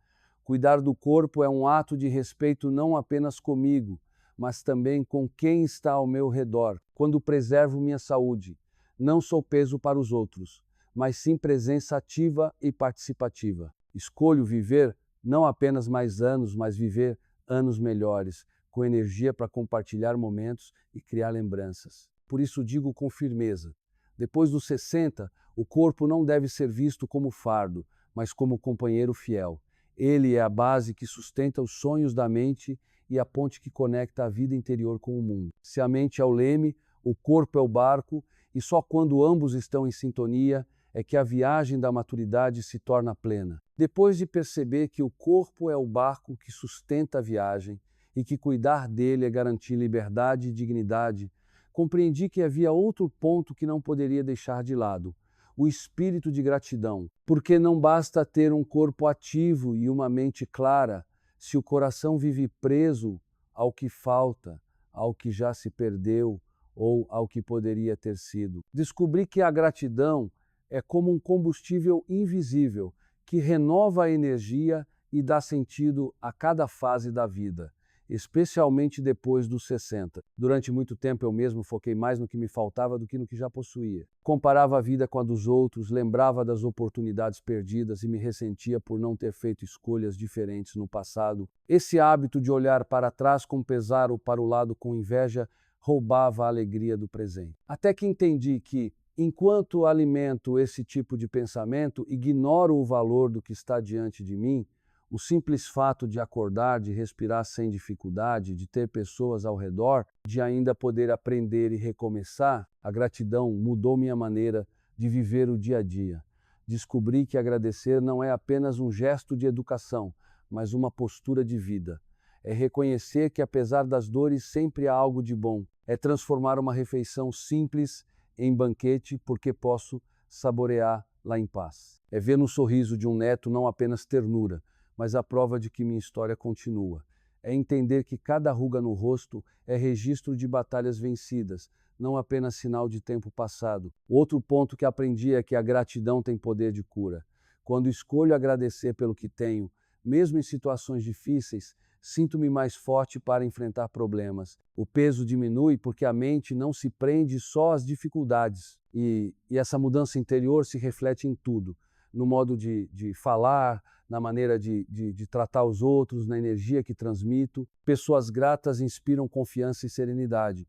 Cuidar do corpo é um ato de respeito não apenas comigo, mas também com quem está ao meu redor. Quando preservo minha saúde, não sou peso para os outros, mas sim presença ativa e participativa. Escolho viver não apenas mais anos, mas viver anos melhores, com energia para compartilhar momentos e criar lembranças. Por isso digo com firmeza, depois dos 60, o corpo não deve ser visto como fardo, mas como companheiro fiel. Ele é a base que sustenta os sonhos da mente e a ponte que conecta a vida interior com o mundo. Se a mente é o leme, o corpo é o barco, e só quando ambos estão em sintonia é que a viagem da maturidade se torna plena. Depois de perceber que o corpo é o barco que sustenta a viagem e que cuidar dele é garantir liberdade e dignidade, compreendi que havia outro ponto que não poderia deixar de lado: o espírito de gratidão. Porque não basta ter um corpo ativo e uma mente clara, se o coração vive preso ao que falta, ao que já se perdeu ou ao que poderia ter sido. Descobri que a gratidão é como um combustível invisível que renova a energia e dá sentido a cada fase da vida, especialmente depois dos 60. Durante muito tempo eu mesmo foquei mais no que me faltava do que no que já possuía. Comparava a vida com a dos outros, lembrava das oportunidades perdidas e me ressentia por não ter feito escolhas diferentes no passado. Esse hábito de olhar para trás com pesar ou para o lado com inveja roubava a alegria do presente. Até que entendi que, enquanto alimento esse tipo de pensamento, ignoro o valor do que está diante de mim. O simples fato de acordar, de respirar sem dificuldade, de ter pessoas ao redor, de ainda poder aprender e recomeçar, a gratidão mudou minha maneira de viver o dia a dia. Descobri que agradecer não é apenas um gesto de educação, mas uma postura de vida. É reconhecer que apesar das dores sempre há algo de bom. É transformar uma refeição simples em banquete porque posso saboreá-la em paz. É ver no sorriso de um neto não apenas ternura, mas a prova de que minha história continua. É entender que cada ruga no rosto é registro de batalhas vencidas, não apenas sinal de tempo passado. Outro ponto que aprendi é que a gratidão tem poder de cura. Quando escolho agradecer pelo que tenho, mesmo em situações difíceis, sinto-me mais forte para enfrentar problemas. O peso diminui porque a mente não se prende só às dificuldades. E essa mudança interior se reflete em tudo. No modo de falar, na maneira de tratar os outros, na energia que transmito. Pessoas gratas inspiram confiança e serenidade,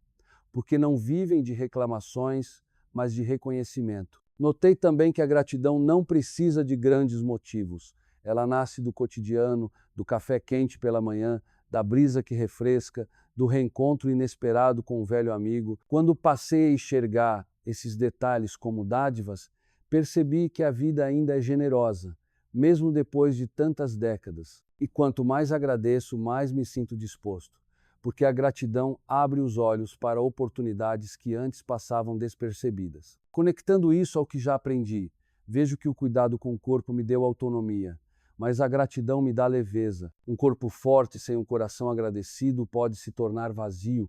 porque não vivem de reclamações, mas de reconhecimento. Notei também que a gratidão não precisa de grandes motivos. Ela nasce do cotidiano, do café quente pela manhã, da brisa que refresca, do reencontro inesperado com um velho amigo. Quando passei a enxergar esses detalhes como dádivas, percebi que a vida ainda é generosa, mesmo depois de tantas décadas. E quanto mais agradeço, mais me sinto disposto, porque a gratidão abre os olhos para oportunidades que antes passavam despercebidas. Conectando isso ao que já aprendi, vejo que o cuidado com o corpo me deu autonomia, mas a gratidão me dá leveza. Um corpo forte sem um coração agradecido pode se tornar vazio,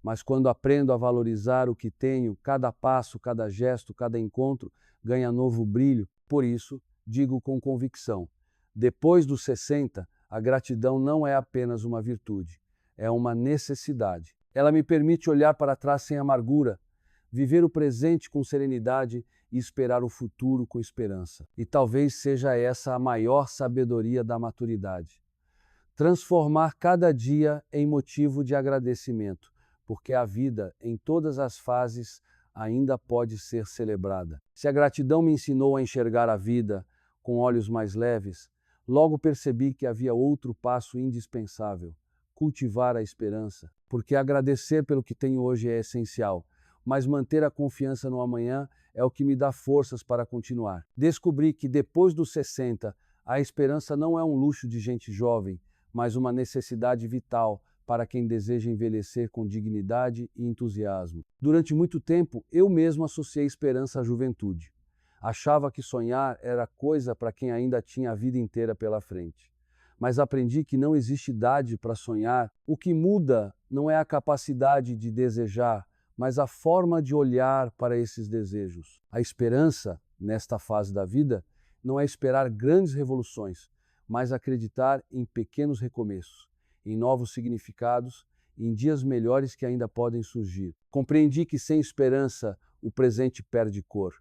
mas quando aprendo a valorizar o que tenho, cada passo, cada gesto, cada encontro ganha novo brilho. Por isso, digo com convicção: depois dos 60, a gratidão não é apenas uma virtude, é uma necessidade. Ela me permite olhar para trás sem amargura, viver o presente com serenidade e esperar o futuro com esperança. E talvez seja essa a maior sabedoria da maturidade. Transformar cada dia em motivo de agradecimento, porque a vida, em todas as fases, ainda pode ser celebrada. Se a gratidão me ensinou a enxergar a vida com olhos mais leves, logo percebi que havia outro passo indispensável: cultivar a esperança, porque agradecer pelo que tenho hoje é essencial, mas manter a confiança no amanhã é o que me dá forças para continuar. Descobri que depois dos 60, a esperança não é um luxo de gente jovem, mas uma necessidade vital para quem deseja envelhecer com dignidade e entusiasmo. Durante muito tempo, eu mesmo associei esperança à juventude. Achava que sonhar era coisa para quem ainda tinha a vida inteira pela frente. Mas aprendi que não existe idade para sonhar. O que muda não é a capacidade de desejar, mas a forma de olhar para esses desejos. A esperança, nesta fase da vida, não é esperar grandes revoluções, mas acreditar em pequenos recomeços, em novos significados, em dias melhores que ainda podem surgir. Compreendi que sem esperança o presente perde cor,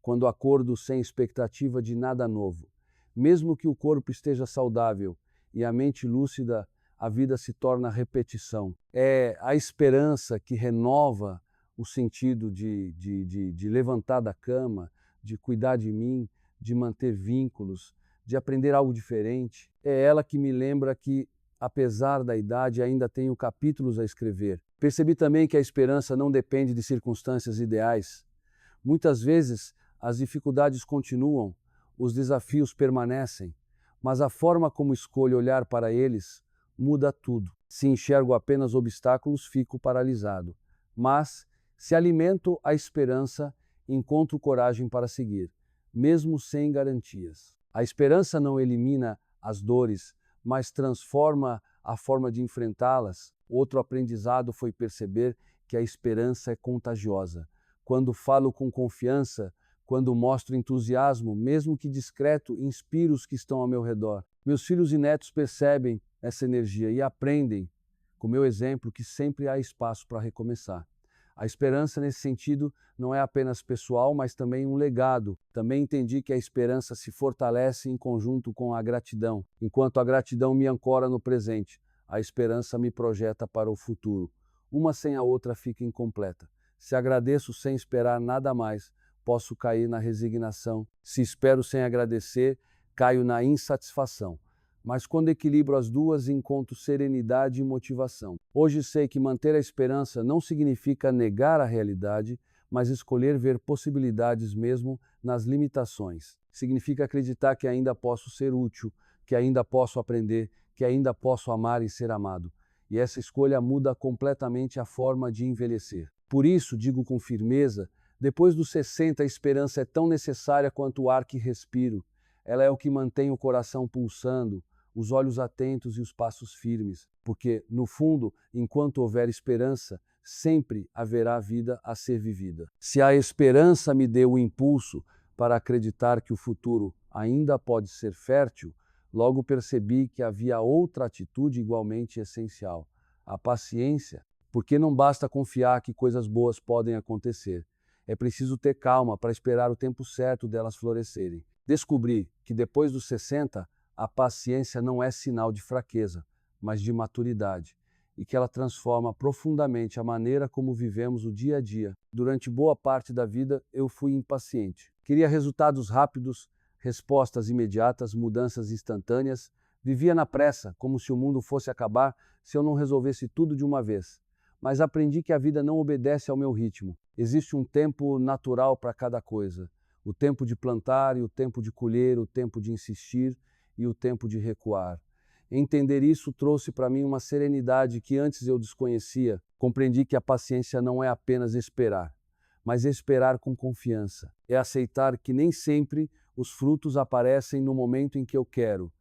quando acordo sem expectativa de nada novo. Mesmo que o corpo esteja saudável e a mente lúcida, a vida se torna repetição. É a esperança que renova o sentido de levantar da cama, de cuidar de mim, de manter vínculos, de aprender algo diferente. É ela que me lembra que, apesar da idade, ainda tenho capítulos a escrever. Percebi também que a esperança não depende de circunstâncias ideais. Muitas vezes, as dificuldades continuam, os desafios permanecem, mas a forma como escolho olhar para eles muda tudo. Se enxergo apenas obstáculos, fico paralisado. Mas, se alimento a esperança, encontro coragem para seguir, mesmo sem garantias. A esperança não elimina as dores, mas transforma a forma de enfrentá-las. Outro aprendizado foi perceber que a esperança é contagiosa. Quando falo com confiança, quando mostro entusiasmo, mesmo que discreto, inspiro os que estão ao meu redor. Meus filhos e netos percebem essa energia e aprendem, com meu exemplo, que sempre há espaço para recomeçar. A esperança, nesse sentido, não é apenas pessoal, mas também um legado. Também entendi que a esperança se fortalece em conjunto com a gratidão. Enquanto a gratidão me ancora no presente, a esperança me projeta para o futuro. Uma sem a outra fica incompleta. Se agradeço sem esperar nada mais, posso cair na resignação. Se espero sem agradecer, caio na insatisfação. Mas quando equilibro as duas, encontro serenidade e motivação. Hoje sei que manter a esperança não significa negar a realidade, mas escolher ver possibilidades mesmo nas limitações. Significa acreditar que ainda posso ser útil, que ainda posso aprender, que ainda posso amar e ser amado. E essa escolha muda completamente a forma de envelhecer. Por isso, digo com firmeza, depois dos 60, a esperança é tão necessária quanto o ar que respiro. Ela é o que mantém o coração pulsando, os olhos atentos e os passos firmes, porque, no fundo, enquanto houver esperança, sempre haverá vida a ser vivida. Se a esperança me deu o impulso para acreditar que o futuro ainda pode ser fértil, logo percebi que havia outra atitude igualmente essencial: a paciência, porque não basta confiar que coisas boas podem acontecer. É preciso ter calma para esperar o tempo certo delas florescerem. Descobri que depois dos 60, a paciência não é sinal de fraqueza, mas de maturidade, e que ela transforma profundamente a maneira como vivemos o dia a dia. Durante boa parte da vida, eu fui impaciente. Queria resultados rápidos, respostas imediatas, mudanças instantâneas, Vivia na pressa, como se o mundo fosse acabar se eu não resolvesse tudo de uma vez. Mas aprendi que a vida não obedece ao meu ritmo. Existe um tempo natural para cada coisa. O tempo de plantar e o tempo de colher, o tempo de insistir e o tempo de recuar. Entender isso trouxe para mim uma serenidade que antes eu desconhecia. Compreendi que a paciência não é apenas esperar, mas esperar com confiança. É aceitar que nem sempre os frutos aparecem no momento em que eu quero,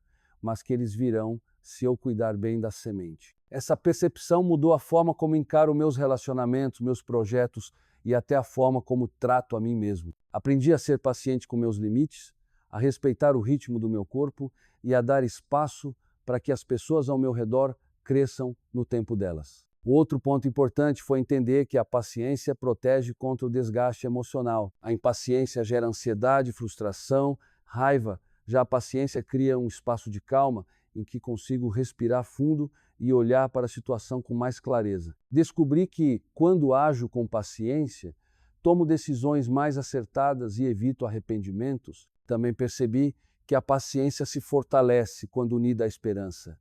mas que eles virão se eu cuidar bem da semente. Essa percepção mudou a forma como encaro meus relacionamentos, meus projetos e até a forma como trato a mim mesmo. Aprendi a ser paciente com meus limites, a respeitar o ritmo do meu corpo e a dar espaço para que as pessoas ao meu redor cresçam no tempo delas. O outro ponto importante foi entender que a paciência protege contra o desgaste emocional. A impaciência gera ansiedade, frustração, raiva. Já a paciência cria um espaço de calma em que consigo respirar fundo e olhar para a situação com mais clareza. Descobri que, quando ajo com paciência, tomo decisões mais acertadas e evito arrependimentos. Também percebi que a paciência se fortalece quando unida à esperança,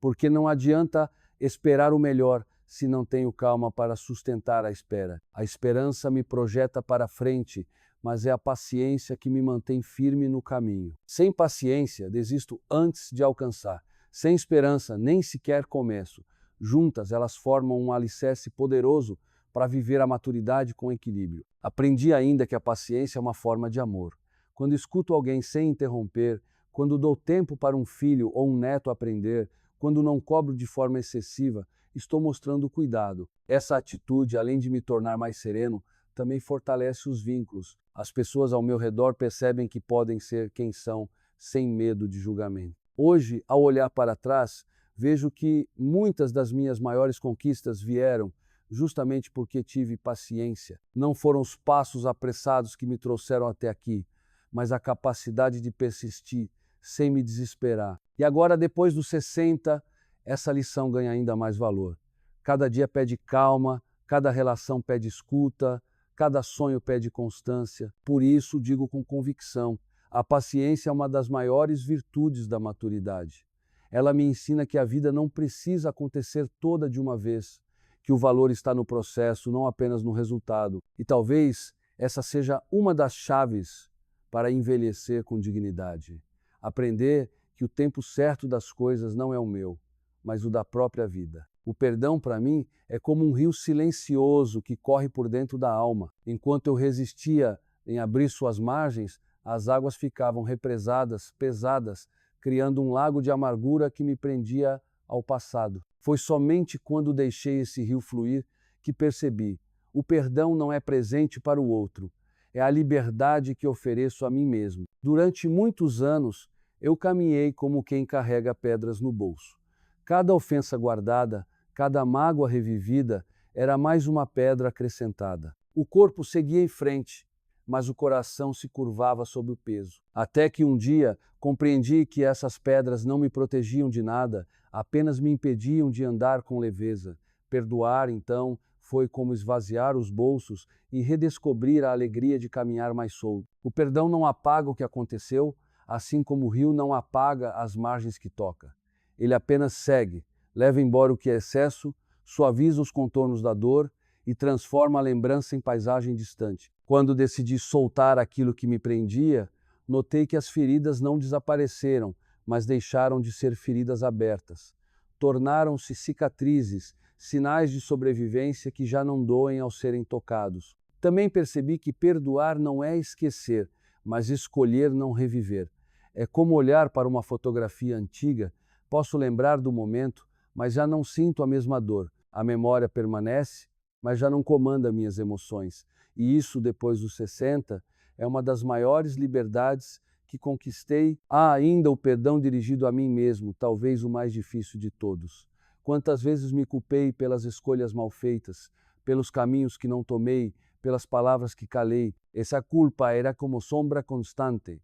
porque não adianta esperar o melhor se não tenho calma para sustentar a espera. A esperança me projeta para frente, mas é a paciência que me mantém firme no caminho. Sem paciência, desisto antes de alcançar. Sem esperança, nem sequer começo. Juntas, elas formam um alicerce poderoso para viver a maturidade com equilíbrio. Aprendi ainda que a paciência é uma forma de amor. Quando escuto alguém sem interromper, quando dou tempo para um filho ou um neto aprender, quando não cobro de forma excessiva, estou mostrando cuidado. Essa atitude, além de me tornar mais sereno, também fortalece os vínculos. As pessoas ao meu redor percebem que podem ser quem são, sem medo de julgamento. Hoje, ao olhar para trás, vejo que muitas das minhas maiores conquistas vieram justamente porque tive paciência. Não foram os passos apressados que me trouxeram até aqui, mas a capacidade de persistir sem me desesperar. E agora, depois dos 60, essa lição ganha ainda mais valor. Cada dia pede calma, cada relação pede escuta, cada sonho pede constância. Por isso, digo com convicção, a paciência é uma das maiores virtudes da maturidade. Ela me ensina que a vida não precisa acontecer toda de uma vez, que o valor está no processo, não apenas no resultado. E talvez essa seja uma das chaves para envelhecer com dignidade. Aprender que o tempo certo das coisas não é o meu, mas o da própria vida. O perdão, para mim, é como um rio silencioso que corre por dentro da alma. Enquanto eu resistia em abrir suas margens, as águas ficavam represadas, pesadas, criando um lago de amargura que me prendia ao passado. Foi somente quando deixei esse rio fluir que percebi: o perdão não é presente para o outro, é a liberdade que ofereço a mim mesmo. Durante muitos anos, eu caminhei como quem carrega pedras no bolso. Cada ofensa guardada, cada mágoa revivida, era mais uma pedra acrescentada. O corpo seguia em frente, mas o coração se curvava sob o peso. Até que um dia compreendi que essas pedras não me protegiam de nada, apenas me impediam de andar com leveza. Perdoar, então, foi como esvaziar os bolsos e redescobrir a alegria de caminhar mais solto. O perdão não apaga o que aconteceu, assim como o rio não apaga as margens que toca. Ele apenas segue, leva embora o que é excesso, suaviza os contornos da dor e transforma a lembrança em paisagem distante. Quando decidi soltar aquilo que me prendia, notei que as feridas não desapareceram, mas deixaram de ser feridas abertas. Tornaram-se cicatrizes, sinais de sobrevivência que já não doem ao serem tocados. Também percebi que perdoar não é esquecer, mas escolher não reviver. É como olhar para uma fotografia antiga. Posso lembrar do momento, mas já não sinto a mesma dor. A memória permanece, mas já não comanda minhas emoções. E isso, depois dos 60, é uma das maiores liberdades que conquistei. Há ainda o perdão dirigido a mim mesmo, talvez o mais difícil de todos. Quantas vezes me culpei pelas escolhas mal feitas, pelos caminhos que não tomei, pelas palavras que calei. Essa culpa era como sombra constante.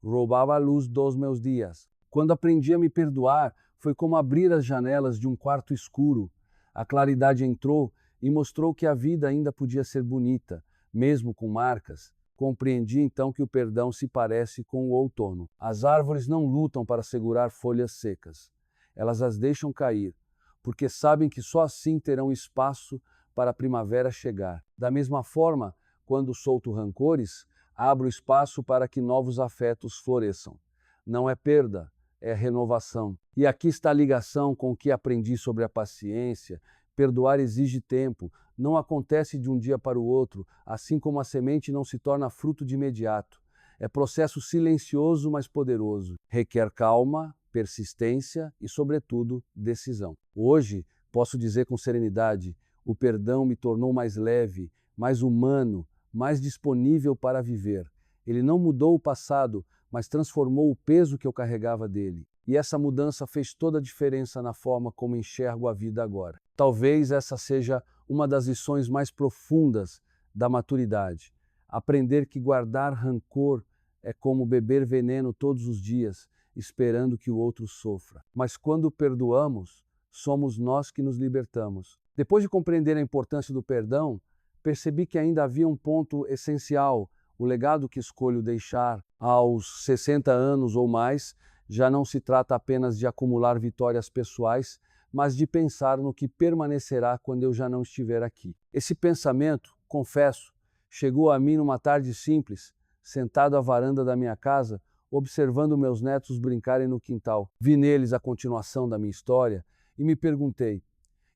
Roubava a luz dos meus dias. Quando aprendi a me perdoar, foi como abrir as janelas de um quarto escuro. A claridade entrou e mostrou que a vida ainda podia ser bonita, mesmo com marcas, Compreendi então que o perdão se parece com o outono. As árvores não lutam para segurar folhas secas. Elas as deixam cair, porque sabem que só assim terão espaço para a primavera chegar. Da mesma forma, quando solto rancores, abro espaço para que novos afetos floresçam. Não é perda, é renovação. E aqui está a ligação com o que aprendi sobre a paciência. Perdoar exige tempo, não acontece de um dia para o outro, assim como a semente não se torna fruto de imediato. É processo silencioso, mas poderoso. Requer calma, persistência e, sobretudo, decisão. Hoje, posso dizer com serenidade, o perdão me tornou mais leve, mais humano, mais disponível para viver. Ele não mudou o passado, mas transformou o peso que eu carregava dele. E essa mudança fez toda a diferença na forma como enxergo a vida agora. Talvez essa seja uma das lições mais profundas da maturidade. Aprender que guardar rancor é como beber veneno todos os dias, esperando que o outro sofra. Mas quando perdoamos, somos nós que nos libertamos. Depois de compreender a importância do perdão, percebi que ainda havia um ponto essencial. O legado que escolho deixar aos 60 anos ou mais já não se trata apenas de acumular vitórias pessoais, mas de pensar no que permanecerá quando eu já não estiver aqui. Esse pensamento, confesso, chegou a mim numa tarde simples, sentado à varanda da minha casa, observando meus netos brincarem no quintal. Vi neles a continuação da minha história e me perguntei: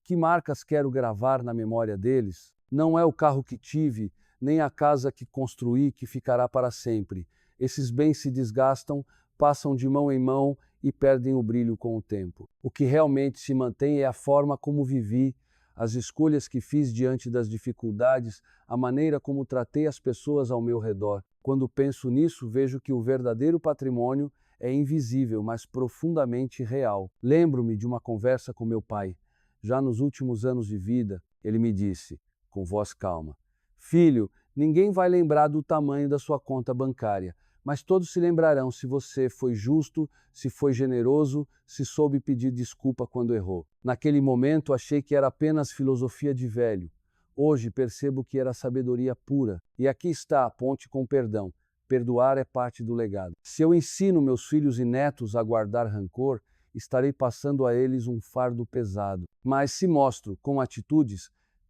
que marcas quero gravar na memória deles? Não é o carro que tive, nem a casa que construí que ficará para sempre. Esses bens se desgastam, passam de mão em mão e perdem o brilho com o tempo. O que realmente se mantém é a forma como vivi, as escolhas que fiz diante das dificuldades, a maneira como tratei as pessoas ao meu redor. Quando penso nisso, vejo que o verdadeiro patrimônio é invisível, mas profundamente real. Lembro-me de uma conversa com meu pai. Já nos últimos anos de vida, ele me disse, com voz calma: filho, ninguém vai lembrar do tamanho da sua conta bancária, mas todos se lembrarão se você foi justo, se foi generoso, se soube pedir desculpa quando errou. Naquele momento achei que era apenas filosofia de velho. Hoje percebo que era sabedoria pura. E aqui está a ponte com o perdão. Perdoar é parte do legado. Se eu ensino meus filhos e netos a guardar rancor, estarei passando a eles um fardo pesado. Mas se mostro, com atitudes,